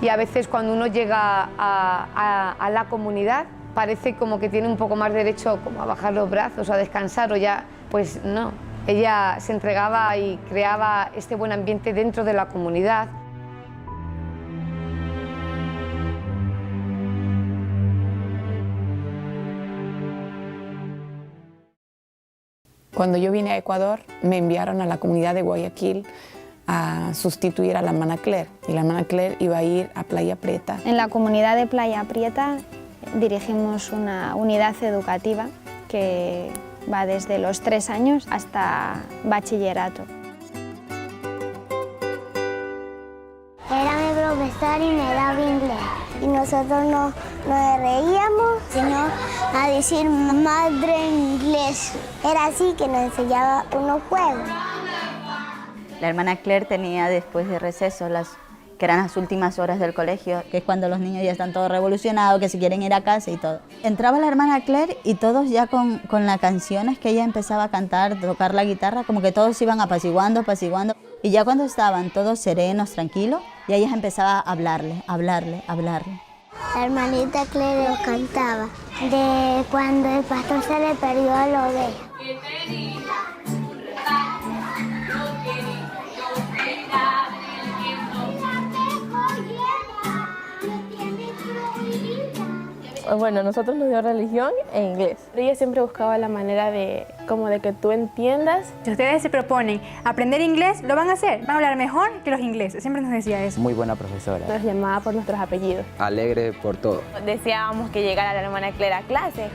y a veces cuando uno llega a la comunidad parece como que tiene un poco más derecho como a bajar los brazos, a descansar o ya, pues no. Ella se entregaba y creaba este buen ambiente dentro de la comunidad. Cuando yo vine a Ecuador, me enviaron a la comunidad de Guayaquil a sustituir a la hermana Claire. Y la hermana Claire iba a ir a Playa Prieta. En la comunidad de Playa Prieta dirigimos una unidad educativa que va desde los 3 años hasta bachillerato. Era mi profesor y me daba inglés. Y nosotros no nos reíamos, sino a decir madre en inglés. Era así que nos enseñaba unos juegos. La hermana Claire tenía después de receso, que eran las últimas horas del colegio, que es cuando los niños ya están todos revolucionados, que se quieren ir a casa y todo. Entraba la hermana Claire y todos ya con las canciones que ella empezaba a cantar, tocar la guitarra, como que todos iban apaciguando. Y ya cuando estaban todos serenos, tranquilos, ya ella empezaba a hablarle. La hermanita Claire nos cantaba de cuando el pastor se le perdió a la oveja. Bueno, nosotros nos dio religión e inglés. Ella siempre buscaba la manera de que tú entiendas. Si ustedes se proponen aprender inglés, lo van a hacer. Van a hablar mejor que los ingleses. Siempre nos decía eso. Muy buena profesora. Nos llamaba por nuestros apellidos. Alegre por todo. Deseábamos que llegara la hermana Claire a clase.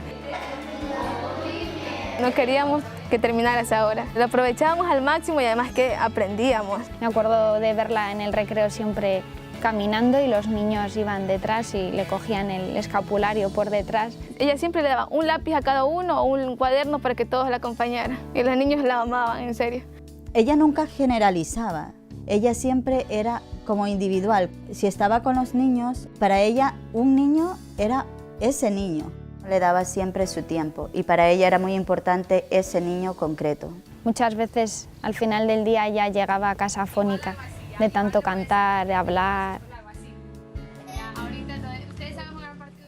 No queríamos que terminara esa hora. Lo aprovechábamos al máximo y además que aprendíamos. Me acuerdo de verla en el recreo siempre caminando y los niños iban detrás y le cogían el escapulario por detrás. Ella siempre le daba un lápiz a cada uno o un cuaderno para que todos la acompañaran y los niños la amaban, en serio. Ella nunca generalizaba, ella siempre era como individual. Si estaba con los niños, para ella un niño era ese niño. Le daba siempre su tiempo y para ella era muy importante ese niño concreto. Muchas veces al final del día ella llegaba a casa afónica de tanto cantar, de hablar.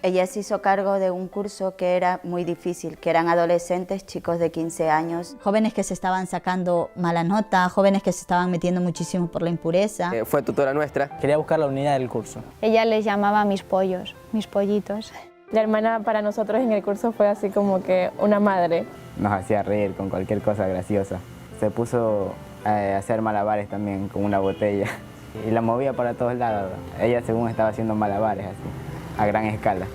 Ella se hizo cargo de un curso que era muy difícil, que eran adolescentes, chicos de 15 años, jóvenes que se estaban sacando mala nota, jóvenes que se estaban metiendo muchísimo por la impureza. Fue tutora nuestra. Quería buscar la unidad del curso. Ella les llamaba mis pollos, mis pollitos. La hermana para nosotros en el curso fue así como que una madre. Nos hacía reír con cualquier cosa graciosa. Se puso a hacer malabares también con una botella y la movía para todos lados. Ella según estaba haciendo malabares así, a gran escala.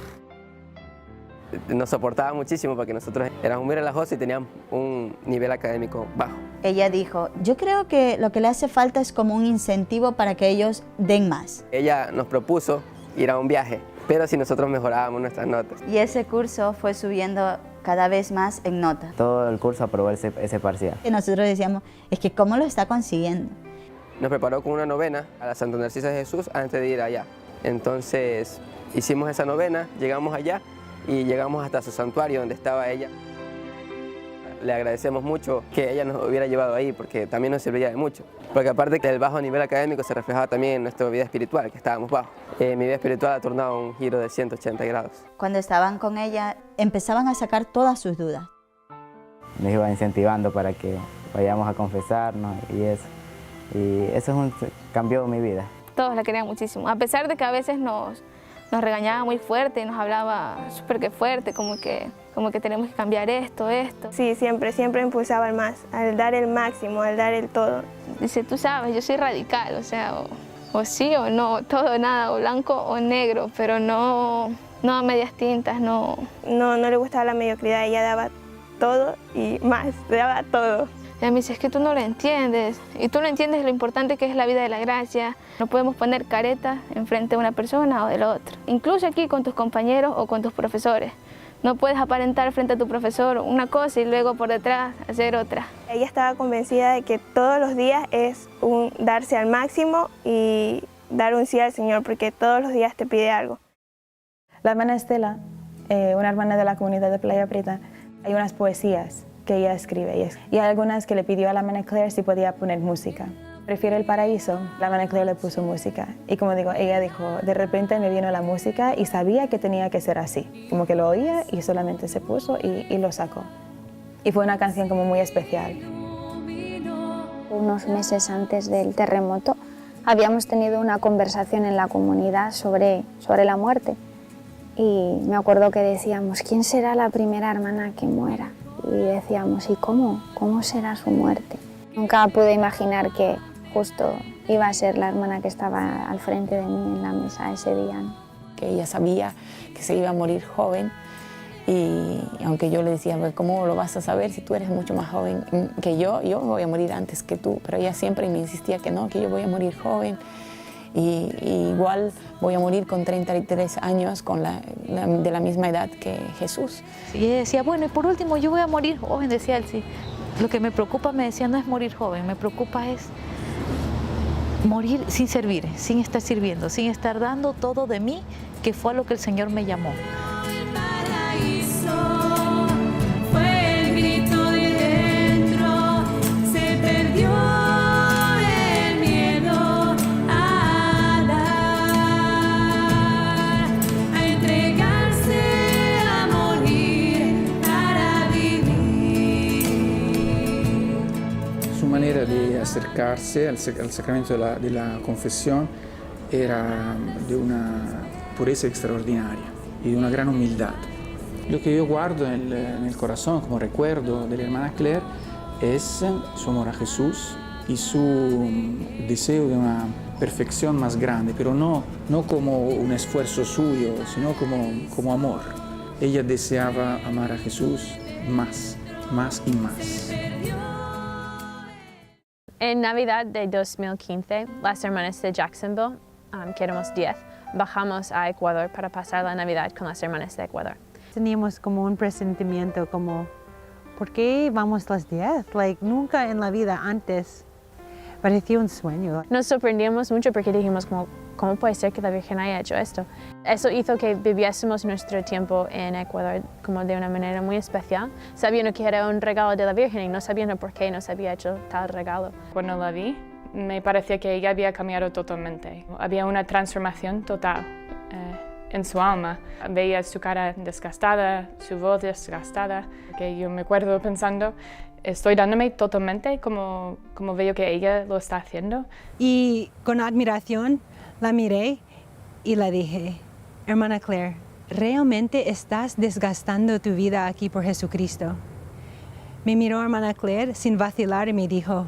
Nos soportaba muchísimo porque nosotros éramos muy relajosos y teníamos un nivel académico bajo. Ella dijo, yo creo que lo que le hace falta es como un incentivo para que ellos den más. Ella nos propuso ir a un viaje, pero si nosotros mejorábamos nuestras notas. Y ese curso fue subiendo cada vez más en nota. Todo el curso aprobó ese parcial. Y nosotros decíamos, es que ¿cómo lo está consiguiendo? Nos preparó con una novena a la Santa Narcisa de Jesús antes de ir allá. Entonces hicimos esa novena, llegamos allá y llegamos hasta su santuario donde estaba ella. Le agradecemos mucho que ella nos hubiera llevado ahí porque también nos servía de mucho. Porque aparte que el bajo nivel académico se reflejaba también en nuestra vida espiritual, que estábamos bajo. Mi vida espiritual ha tornado un giro de 180 grados. Cuando estaban con ella, empezaban a sacar todas sus dudas. Nos iba incentivando para que vayamos a confesarnos y eso. Y eso cambió mi vida. Todos la querían muchísimo, a pesar de que a veces nos regañaba muy fuerte y nos hablaba súper que fuerte, como que tenemos que cambiar esto. Sí, siempre impulsaba al más, al dar el máximo, al dar el todo. Dice, tú sabes, yo soy radical, o sea, o sí o no, todo o nada, o blanco o negro, pero no a medias tintas, no. No le gustaba la mediocridad, ella daba todo y más, daba todo. Ella me dice, es que tú no lo entiendes, y tú no entiendes lo importante que es la vida de la gracia. No podemos poner caretas enfrente de una persona o del otro. Incluso aquí con tus compañeros o con tus profesores. No puedes aparentar frente a tu profesor una cosa y luego por detrás hacer otra. Ella estaba convencida de que todos los días es un darse al máximo y dar un sí al Señor, porque todos los días te pide algo. La hermana Estela, una hermana de la comunidad de Playa Prieta, hay unas poesías que ella escribe y hay algunas que le pidió a la hermana Claire si podía poner música. Prefiere el paraíso, la hermana Claire le puso música y como digo, ella dijo, de repente me vino la música y sabía que tenía que ser así, como que lo oía y solamente se puso y lo sacó. Y fue una canción como muy especial. Unos meses antes del terremoto habíamos tenido una conversación en la comunidad sobre la muerte y me acuerdo que decíamos, ¿quién será la primera hermana que muera? Y decíamos, ¿y cómo será su muerte? Nunca pude imaginar que justo iba a ser la hermana que estaba al frente de mí en la mesa ese día, ¿no? Que ella sabía que se iba a morir joven y aunque yo le decía, ¿cómo lo vas a saber si tú eres mucho más joven que yo voy a morir antes que tú, pero ella siempre me insistía que no, que yo voy a morir joven y igual voy a morir con 33 años de la misma edad que Jesús. Y ella decía, bueno, y por último yo voy a morir joven, decía él, sí. Lo que me preocupa, me decía, no es morir joven, me preocupa es morir sin servir, sin estar sirviendo, sin estar dando todo de mí, que fue a lo que el Señor me llamó. Fue el grito de dentro, se perdió el miedo a dar, a entregarse, a morir para vivir. Su manera de acercarse al sacramento de la confesión era de una pureza extraordinaria y de una gran humildad. Lo que yo guardo en el corazón como recuerdo de la hermana Claire es su amor a Jesús y su deseo de una perfección más grande, pero no como un esfuerzo suyo, sino como amor. Ella deseaba amar a Jesús más y más. En Navidad de 2015, las hermanas de Jacksonville, que éramos 10, bajamos a Ecuador para pasar la Navidad con las hermanas de Ecuador. Teníamos como un presentimiento, como ¿por qué vamos las 10? Nunca en la vida antes parecía un sueño. Nos sorprendimos mucho porque dijimos, ¿cómo puede ser que la Virgen haya hecho esto? Eso hizo que viviésemos nuestro tiempo en Ecuador como de una manera muy especial, sabiendo que era un regalo de la Virgen y no sabiendo por qué nos había hecho tal regalo. Cuando la vi, me parecía que ella había cambiado totalmente. Había una transformación total en su alma. Veía su cara desgastada, su voz desgastada, que yo me acuerdo pensando, estoy dándome totalmente como veo que ella lo está haciendo. Y con admiración la miré y le dije, hermana Claire, realmente estás desgastando tu vida aquí por Jesucristo. Me miró hermana Claire sin vacilar y me dijo,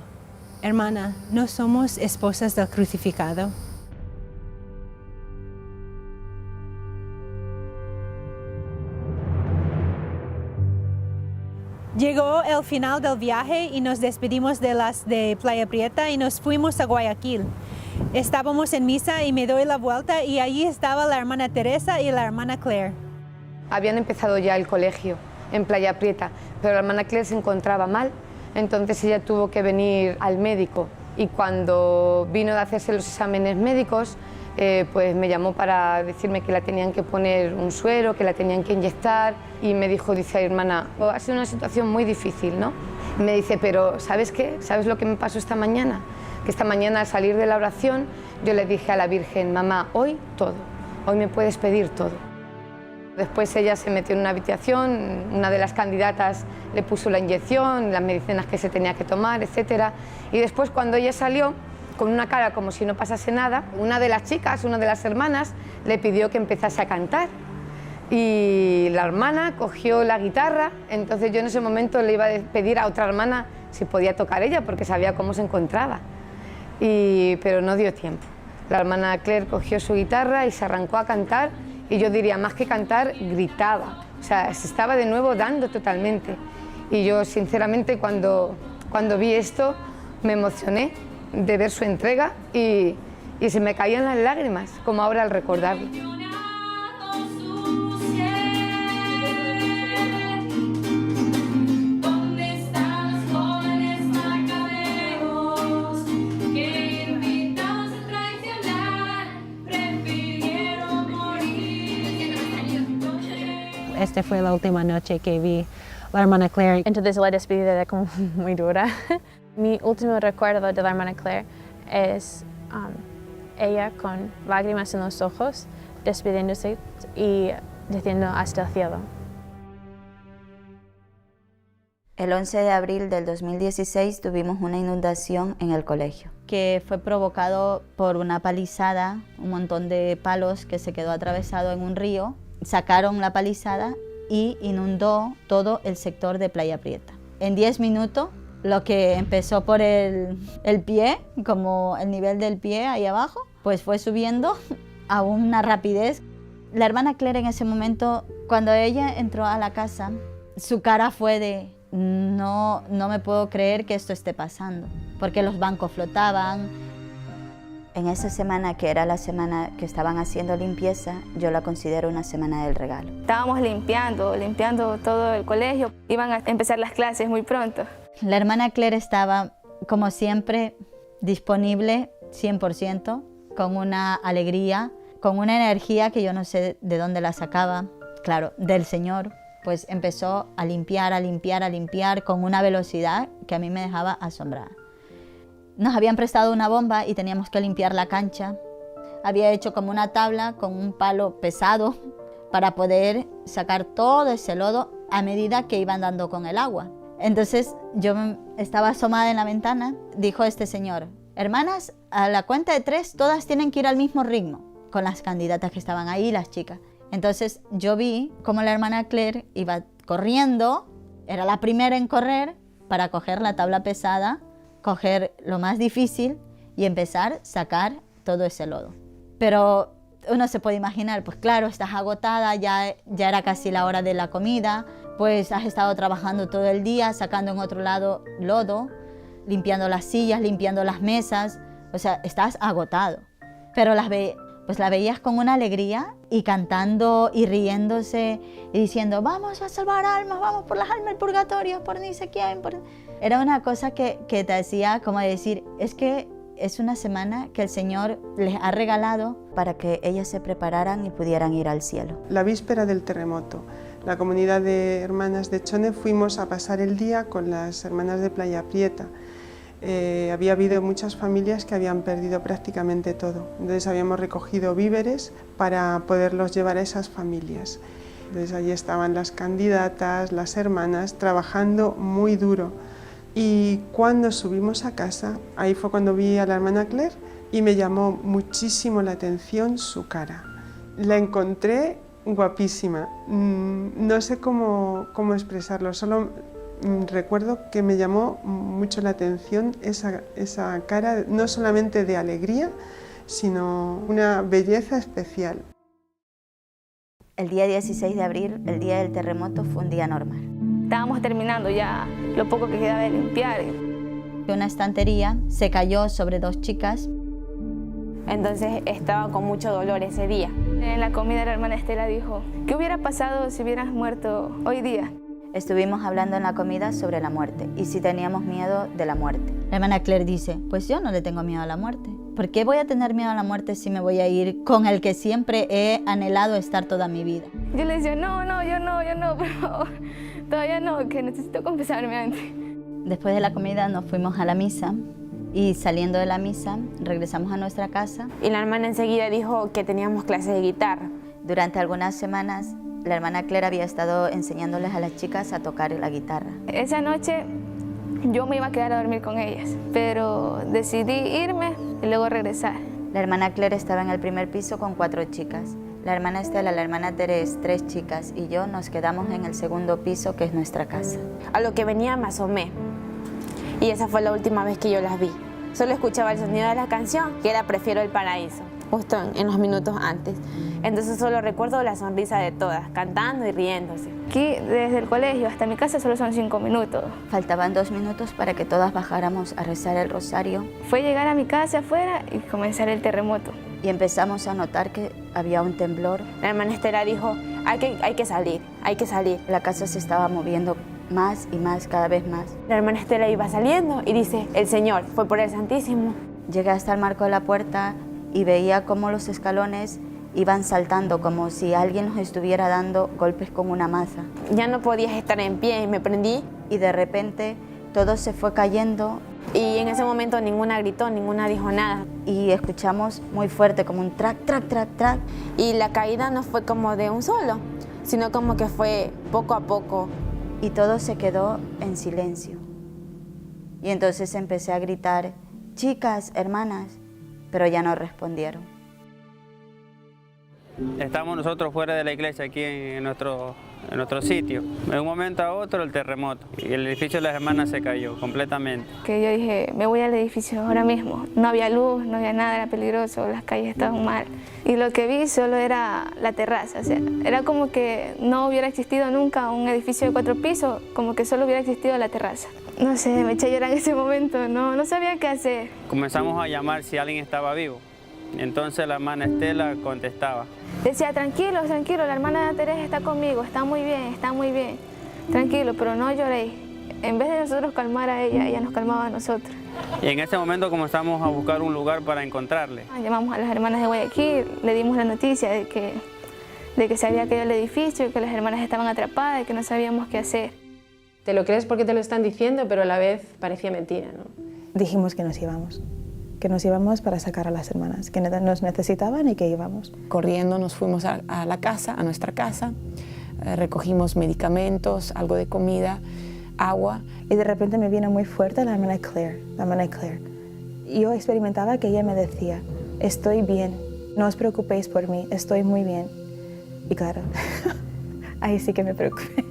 hermana, ¿no somos esposas del crucificado? Llegó el final del viaje y nos despedimos de las de Playa Prieta y nos fuimos a Guayaquil. Estábamos en misa y me doy la vuelta y allí estaba la hermana Teresa y la hermana Claire. Habían empezado ya el colegio en Playa Prieta, pero la hermana Claire se encontraba mal, entonces ella tuvo que venir al médico y cuando vino de hacerse los exámenes médicos, pues me llamó para decirme que la tenían que poner un suero, que la tenían que inyectar y me dijo, dice, hermana, ha sido una situación muy difícil, ¿no? Y me dice, pero ¿sabes qué? ¿Sabes lo que me pasó esta mañana? Que esta mañana al salir de la oración yo le dije a la Virgen, mamá, hoy todo, hoy me puedes pedir todo. Después ella se metió en una habitación, una de las candidatas le puso la inyección, las medicinas que se tenía que tomar, etc. Y después cuando ella salió, con una cara como si no pasase nada, una de las chicas, una de las hermanas, le pidió que empezase a cantar. Y la hermana cogió la guitarra, entonces yo en ese momento le iba a pedir a otra hermana si podía tocar ella, porque sabía cómo se encontraba. Pero no dio tiempo. La hermana Claire cogió su guitarra y se arrancó a cantar, y yo diría, más que cantar, gritaba. O sea, se estaba de nuevo dando totalmente. Y yo, sinceramente, cuando vi esto, me emocioné de ver su entrega y se me caían las lágrimas, como ahora al recordarlo. Esta fue la última noche que vi la hermana Claire. Entonces la despedida era como muy dura. Mi último recuerdo de la hermana Claire es ella con lágrimas en los ojos, despidiéndose y diciendo hasta el cielo. El 11 de abril del 2016 tuvimos una inundación en el colegio, que fue provocado por una palizada, un montón de palos que se quedó atravesado en un río. Sacaron la palizada y inundó todo el sector de Playa Prieta. En 10 minutos, lo que empezó por el pie, como el nivel del pie ahí abajo, pues fue subiendo a una rapidez. La hermana Claire en ese momento, cuando ella entró a la casa, su cara fue de no me puedo creer que esto esté pasando, porque los bancos flotaban. En esa semana, que era la semana que estaban haciendo limpieza, yo la considero una semana del regalo. Estábamos limpiando todo el colegio. Iban a empezar las clases muy pronto. La hermana Claire estaba, como siempre, disponible 100%, con una alegría, con una energía que yo no sé de dónde la sacaba, claro, del Señor. Pues empezó a limpiar con una velocidad que a mí me dejaba asombrada. Nos habían prestado una bomba y teníamos que limpiar la cancha. Había hecho como una tabla con un palo pesado para poder sacar todo ese lodo a medida que iban dando con el agua. Entonces yo estaba asomada en la ventana, dijo este señor, hermanas, a la cuenta de 3 todas tienen que ir al mismo ritmo, con las candidatas que estaban ahí, las chicas. Entonces yo vi cómo la hermana Claire iba corriendo, era la primera en correr para coger la tabla pesada, coger lo más difícil y empezar a sacar todo ese lodo. Pero uno se puede imaginar, pues claro, estás agotada, ya era casi la hora de la comida, pues has estado trabajando todo el día, sacando en otro lado lodo, limpiando las sillas, limpiando las mesas, o sea, estás agotado. Pero pues la veías con una alegría y cantando y riéndose y diciendo, vamos a salvar almas, vamos por las almas del purgatorio, por ni sé quién. Era una cosa que te hacía como decir, es que es una semana que el Señor les ha regalado para que ellas se prepararan y pudieran ir al cielo. La víspera del terremoto, la comunidad de hermanas de Chone fuimos a pasar el día con las hermanas de Playa Prieta. Había habido muchas familias que habían perdido prácticamente todo, entonces habíamos recogido víveres para poderlos llevar a esas familias. Entonces allí estaban las candidatas, las hermanas, trabajando muy duro. Y cuando subimos a casa, ahí fue cuando vi a la hermana Claire y me llamó muchísimo la atención su cara. La encontré guapísima, no sé cómo expresarlo, solo recuerdo que me llamó mucho la atención esa cara, no solamente de alegría, sino una belleza especial. El día 16 de abril, el día del terremoto, fue un día normal. Estábamos terminando ya lo poco que quedaba de limpiar. Una estantería se cayó sobre 2 chicas. Entonces estaba con mucho dolor ese día. En la comida la hermana Estela dijo, ¿qué hubiera pasado si hubieras muerto hoy día? Estuvimos hablando en la comida sobre la muerte y si teníamos miedo de la muerte. La hermana Claire dice, pues yo no le tengo miedo a la muerte. ¿Por qué voy a tener miedo a la muerte si me voy a ir con el que siempre he anhelado estar toda mi vida? Yo le decía, no, yo no, por favor. Todavía no, que necesito confesarme antes. Después de la comida nos fuimos a la misa y saliendo de la misa regresamos a nuestra casa. Y la hermana enseguida dijo que teníamos clase de guitarra. Durante algunas semanas la hermana Claire había estado enseñándoles a las chicas a tocar la guitarra. Esa noche yo me iba a quedar a dormir con ellas, pero decidí irme y luego regresar. La hermana Claire estaba en el primer piso con 4 chicas. La hermana Estela, la hermana Teresa, 3 chicas y yo nos quedamos en el segundo piso, que es nuestra casa. A lo que venía me asomé y esa fue la última vez que yo las vi. Solo escuchaba el sonido de la canción, que era Prefiero el Paraíso, justo en los minutos antes. Entonces solo recuerdo la sonrisa de todas, cantando y riéndose. Aquí, desde el colegio hasta mi casa, solo son 5 minutos. Faltaban 2 minutos para que todas bajáramos a rezar el rosario. Fue llegar a mi casa afuera y comenzar el terremoto. Y empezamos a notar que había un temblor. La hermana Estela dijo, hay que salir. La casa se estaba moviendo más y más, cada vez más. La hermana Estela iba saliendo y dice, el Señor fue por el Santísimo. Llegué hasta el marco de la puerta y veía cómo los escalones iban saltando, como si alguien nos estuviera dando golpes con una maza. Ya no podías estar en pie, me prendí. Y de repente todo se fue cayendo. Y en ese momento ninguna gritó, ninguna dijo nada. Y escuchamos muy fuerte como un track, track, track, track. Y la caída no fue como de un solo, sino como que fue poco a poco. Y todo se quedó en silencio. Y entonces empecé a gritar, chicas, hermanas, pero ya no respondieron. Estamos nosotros fuera de la iglesia, aquí en nuestro sitio. De un momento a otro el terremoto y el edificio de las hermanas se cayó completamente. Que yo dije, me voy al edificio ahora mismo. No había luz, no había nada, era peligroso, las calles estaban mal. Y lo que vi solo era la terraza, o sea, era como que no hubiera existido nunca un edificio de 4 pisos, como que solo hubiera existido la terraza. No sé, me eché a llorar en ese momento, no sabía qué hacer. Comenzamos a llamar si alguien estaba vivo. Entonces la hermana Estela contestaba. Decía, tranquilo, la hermana Teresa está conmigo, está muy bien, tranquilo, pero no lloréis. En vez de nosotros calmar a ella nos calmaba a nosotros. Y en ese momento comenzamos a buscar un lugar para encontrarle. Llamamos a las hermanas de Guayaquil, le dimos la noticia de que se había caído el edificio, que las hermanas estaban atrapadas y que no sabíamos qué hacer. Te lo crees porque te lo están diciendo, pero a la vez parecía mentira, ¿no? Dijimos que nos íbamos para sacar a las hermanas, que nos necesitaban y que íbamos. Corriendo nos fuimos a la casa, a nuestra casa, recogimos medicamentos, algo de comida, agua. Y de repente me vino muy fuerte la hermana Claire. Y yo experimentaba que ella me decía, estoy bien, no os preocupéis por mí, estoy muy bien. Y claro, ahí sí que me preocupé.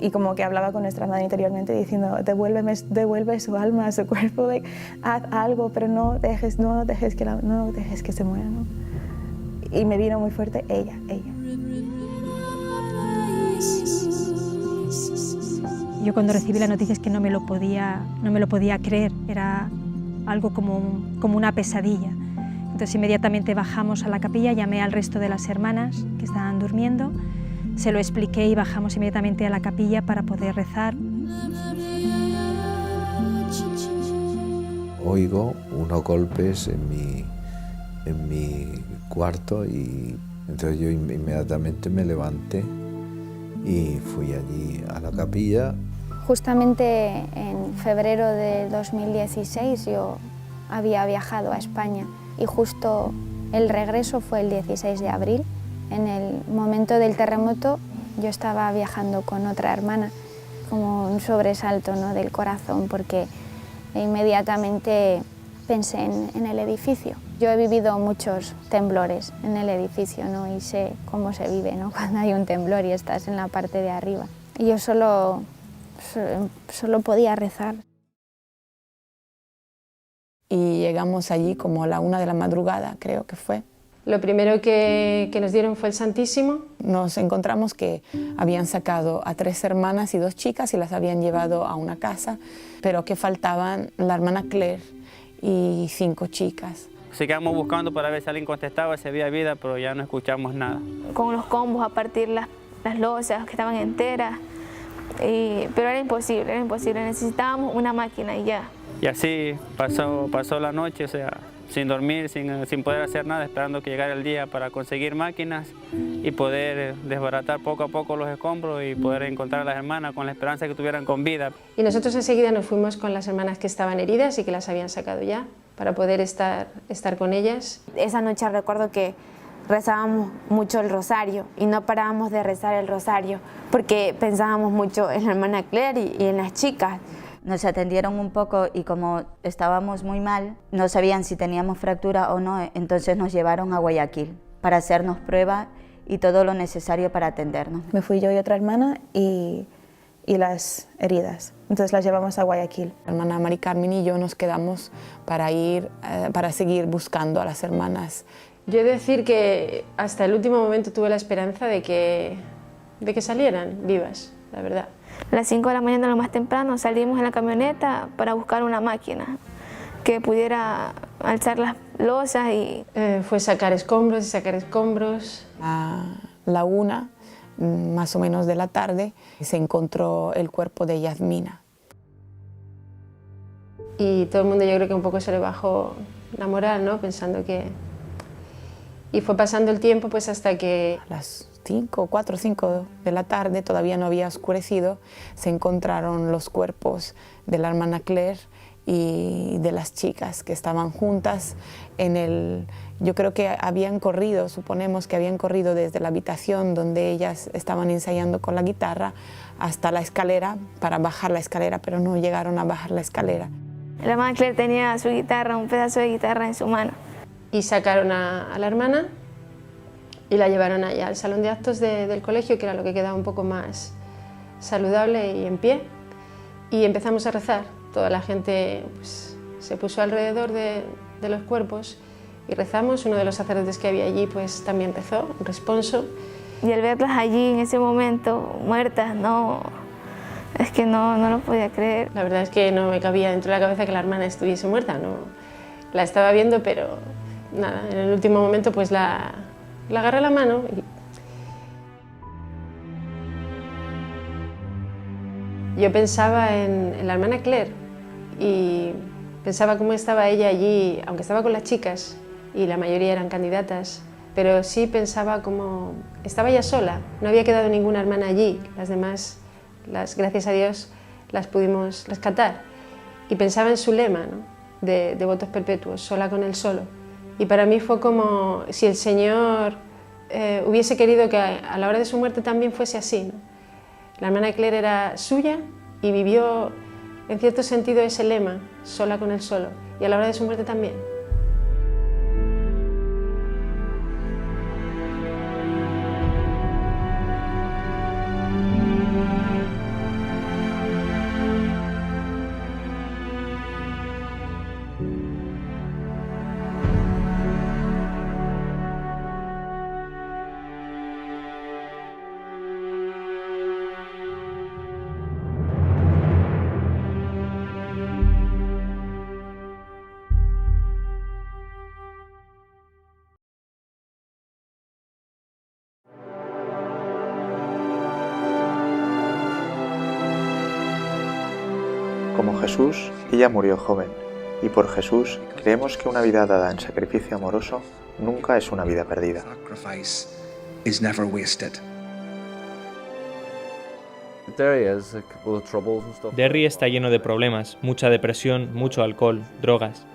Y como que hablaba con nuestra madre interiormente diciendo, devuelve su alma a su cuerpo, haz algo, pero no dejes que se muera, ¿no? Y me vino muy fuerte ella. Yo cuando recibí la noticia es que no me lo podía creer, era algo como una pesadilla. Entonces inmediatamente bajamos a la capilla, llamé al resto de las hermanas que estaban durmiendo, se lo expliqué y bajamos inmediatamente a la capilla para poder rezar. Oigo unos golpes en mi cuarto y entonces yo inmediatamente me levanté y fui allí a la capilla. Justamente en febrero de 2016 yo había viajado a España y justo el regreso fue el 16 de abril. En el momento del terremoto yo estaba viajando con otra hermana, como un sobresalto, ¿no?, del corazón, porque inmediatamente pensé en el edificio. Yo he vivido muchos temblores en el edificio, ¿no?, y sé cómo se vive, ¿no?, cuando hay un temblor y estás en la parte de arriba. Y yo solo podía rezar. Y llegamos allí como a la 1 de la madrugada, creo que fue. Lo primero que nos dieron fue el Santísimo. Nos encontramos que habían sacado a 3 hermanas y 2 chicas y las habían llevado a una casa, pero que faltaban la hermana Claire y 5 chicas. Seguíamos buscando para ver si alguien contestaba, si había vida, pero ya no escuchamos nada. Con los combos a partir las losas que estaban enteras, pero era imposible, necesitábamos una máquina y ya. Y así pasó la noche, o sea, sin dormir, sin poder hacer nada, esperando que llegara el día para conseguir máquinas y poder desbaratar poco a poco los escombros y poder encontrar a las hermanas con la esperanza de que estuvieran con vida. Y nosotros enseguida nos fuimos con las hermanas que estaban heridas y que las habían sacado ya, para poder estar con ellas. Esa noche recuerdo que rezábamos mucho el rosario y no parábamos de rezar el rosario porque pensábamos mucho en la hermana Claire y en las chicas. Nos atendieron un poco y como estábamos muy mal, no sabían si teníamos fractura o no, entonces nos llevaron a Guayaquil para hacernos pruebas y todo lo necesario para atendernos. Me fui yo y otra hermana y las heridas, entonces las llevamos a Guayaquil. La hermana Mari Carmen y yo nos quedamos para seguir buscando a las hermanas. Yo he de decir que hasta el último momento tuve la esperanza de que salieran vivas, la verdad. A las 5 de la mañana, lo más temprano, salimos en la camioneta para buscar una máquina que pudiera alzar las losas y... fue sacar escombros y sacar escombros. A la 1, más o menos de la tarde, se encontró el cuerpo de Yasmina. Y todo el mundo, yo creo que un poco se le bajó la moral, ¿no?, pensando que... Y fue pasando el tiempo pues hasta que... A las 4 o 5 de la tarde, todavía no había oscurecido, se encontraron los cuerpos de la hermana Claire y de las chicas que estaban juntas yo creo que habían corrido, suponemos que habían corrido desde la habitación donde ellas estaban ensayando con la guitarra hasta la escalera para bajar la escalera, pero no llegaron a bajar la escalera. La hermana Claire tenía su guitarra, un pedazo de guitarra en su mano. Y sacaron a la hermana y la llevaron allá al salón de actos del colegio, que era lo que quedaba un poco más saludable y en pie. Y empezamos a rezar. Toda la gente pues, se puso alrededor de los cuerpos y rezamos. Uno de los sacerdotes que había allí pues, también rezó, un responso. Y al verlas allí en ese momento, muertas, es que no lo podía creer. La verdad es que no me cabía dentro de la cabeza que la hermana estuviese muerta. No, la estaba viendo, pero nada, en el último momento pues la agarré la mano y yo pensaba en la hermana Claire y pensaba cómo estaba ella allí, aunque estaba con las chicas y la mayoría eran candidatas, pero sí pensaba cómo estaba ella sola, no había quedado ninguna hermana allí, las demás, gracias a Dios, las pudimos rescatar. Y pensaba en su lema, ¿no?, de votos perpetuos, sola con él solo. Y para mí fue como si el Señor hubiese querido que a la hora de su muerte también fuese así, ¿no? La hermana Claire era suya y vivió en cierto sentido ese lema, sola con él solo, y a la hora de su muerte también. Como Jesús, ella murió joven, y por Jesús creemos que una vida dada en sacrificio amoroso nunca es una vida perdida. Derry está lleno de problemas, mucha depresión, mucho alcohol, drogas.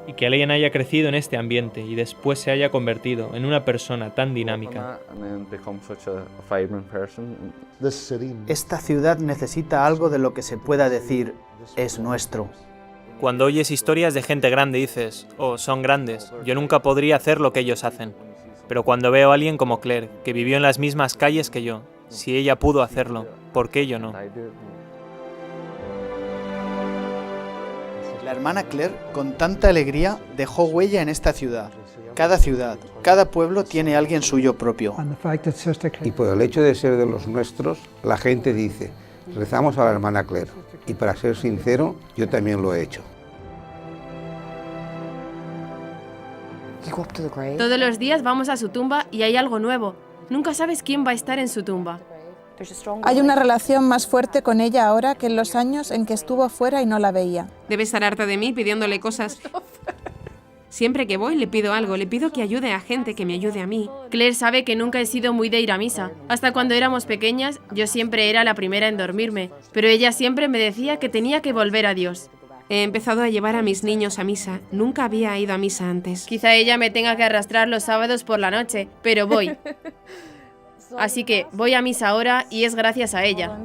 Y que alguien haya crecido en este ambiente y después se haya convertido en una persona tan dinámica. Esta ciudad necesita algo de lo que se pueda decir, es nuestro. Cuando oyes historias de gente grande dices, oh, son grandes, yo nunca podría hacer lo que ellos hacen. Pero cuando veo a alguien como Claire, que vivió en las mismas calles que yo, si ella pudo hacerlo, ¿por qué yo no? La hermana Claire, con tanta alegría, dejó huella en esta ciudad. Cada pueblo tiene alguien suyo propio. Y por el hecho de ser de los nuestros, la gente dice, rezamos a la hermana Claire. Y para ser sincero, yo también lo he hecho. Todos los días vamos a su tumba y hay algo nuevo. Nunca sabes quién va a estar en su tumba. Hay una relación más fuerte con ella ahora que en los años en que estuvo fuera y no la veía. Debe estar harta de mí pidiéndole cosas. Siempre que voy le pido algo, le pido que ayude a gente que me ayude a mí. Claire sabe que nunca he sido muy de ir a misa. Hasta cuando éramos pequeñas, yo siempre era la primera en dormirme, pero ella siempre me decía que tenía que volver a Dios. He empezado a llevar a mis niños a misa. Nunca había ido a misa antes. Quizá ella me tenga que arrastrar los sábados por la noche, pero voy. Así que voy a misa ahora y es gracias a ella.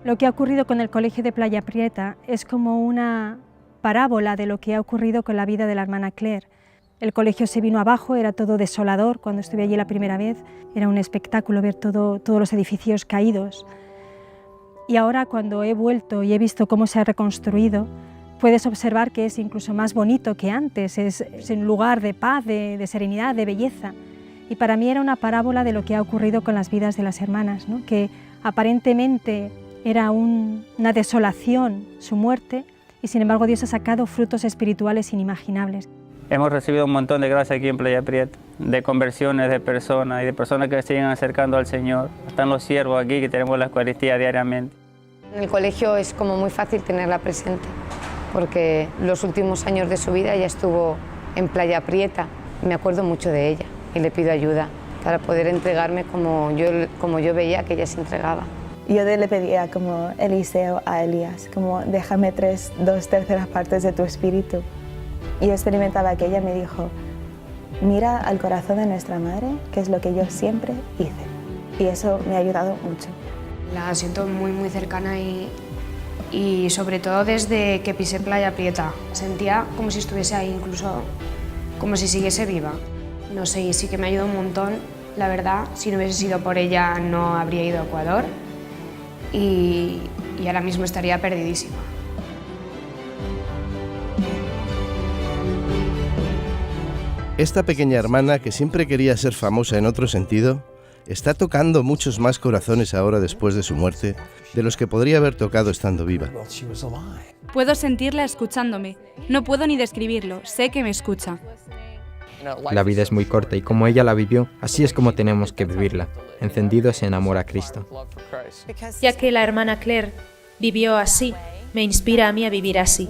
Lo que ha ocurrido con el colegio de Playa Prieta es como una parábola de lo que ha ocurrido con la vida de la hermana Claire. El colegio se vino abajo, era todo desolador cuando estuve allí la primera vez, era un espectáculo ver todos los edificios caídos. Y ahora cuando he vuelto y he visto cómo se ha reconstruido, puedes observar que es incluso más bonito que antes, es un lugar de paz, de serenidad, de belleza. Y para mí era una parábola de lo que ha ocurrido con las vidas de las hermanas, ¿no? Que aparentemente era una desolación su muerte, y sin embargo Dios ha sacado frutos espirituales inimaginables. Hemos recibido un montón de gracia aquí en Playa Prieta, de conversiones de personas y de personas que se siguen acercando al Señor. Están los siervos aquí que tenemos la Eucaristía diariamente. En el colegio es como muy fácil tenerla presente, porque los últimos años de su vida ella estuvo en Playa Prieta. Me acuerdo mucho de ella y le pido ayuda para poder entregarme como yo veía que ella se entregaba. Yo le pedía como Eliseo a Elías, como déjame 2/3 partes de tu espíritu. Y yo experimentaba que ella me dijo, mira al corazón de nuestra madre, que es lo que yo siempre hice. Y eso me ha ayudado mucho. La siento muy muy cercana y sobre todo desde que pisé Playa Prieta. Sentía como si estuviese ahí, incluso como si siguiese viva. No sé, y sí que me ayudó un montón, la verdad. Si no hubiese sido por ella no habría ido a Ecuador y ahora mismo estaría perdidísima. Esta pequeña hermana, que siempre quería ser famosa en otro sentido, está tocando muchos más corazones ahora después de su muerte de los que podría haber tocado estando viva. Puedo sentirla escuchándome. No puedo ni describirlo, sé que me escucha. La vida es muy corta y como ella la vivió, así es como tenemos que vivirla, encendidos en amor a Cristo. Ya que la hermana Claire vivió así, me inspira a mí a vivir así.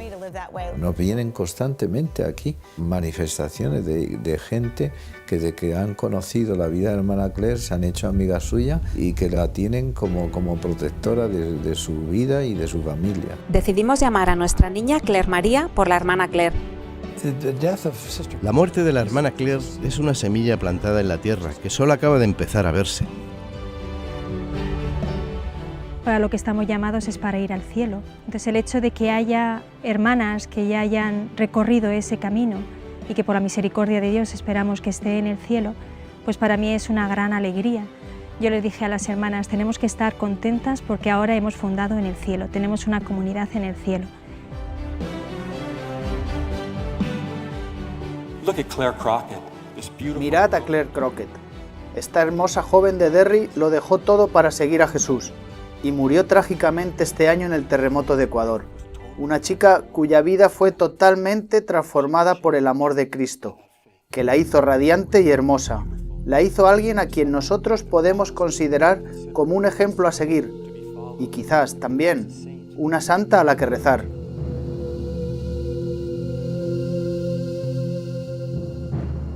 Nos vienen constantemente aquí manifestaciones de gente que de que han conocido la vida de la hermana Claire se han hecho amigas suyas y que la tienen como protectora de su vida y de su familia. Decidimos llamar a nuestra niña Claire María por la hermana Claire. La muerte de la hermana Claire es una semilla plantada en la tierra que solo acaba de empezar a verse. Para lo que estamos llamados es para ir al cielo. Entonces el hecho de que haya hermanas que ya hayan recorrido ese camino y que por la misericordia de Dios esperamos que esté en el cielo, pues para mí es una gran alegría. Yo les dije a las hermanas, tenemos que estar contentas porque ahora hemos fundado en el cielo, tenemos una comunidad en el cielo. Mirad a Claire Crockett. Esta hermosa joven de Derry lo dejó todo para seguir a Jesús y murió trágicamente este año en el terremoto de Ecuador. Una chica cuya vida fue totalmente transformada por el amor de Cristo, que la hizo radiante y hermosa. La hizo alguien a quien nosotros podemos considerar como un ejemplo a seguir y quizás también una santa a la que rezar.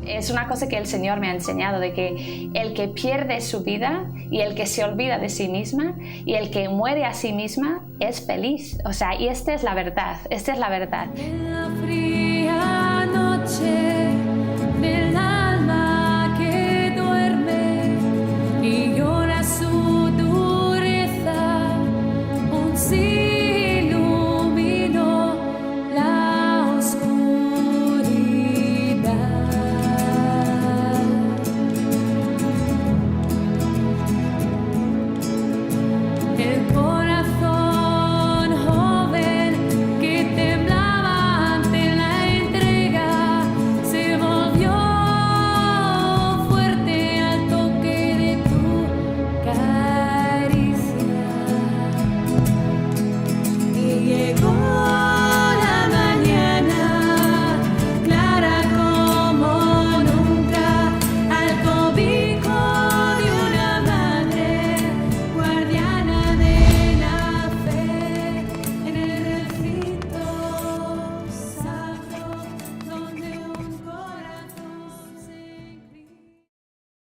Es una cosa que el Señor me ha enseñado, de que el que pierde su vida y el que se olvida de sí misma y el que muere a sí misma es feliz. O sea, y esta es la verdad, esta es la verdad. En la fría noche del alma que duerme y llora su dureza, un sí iluminó la oscuridad. El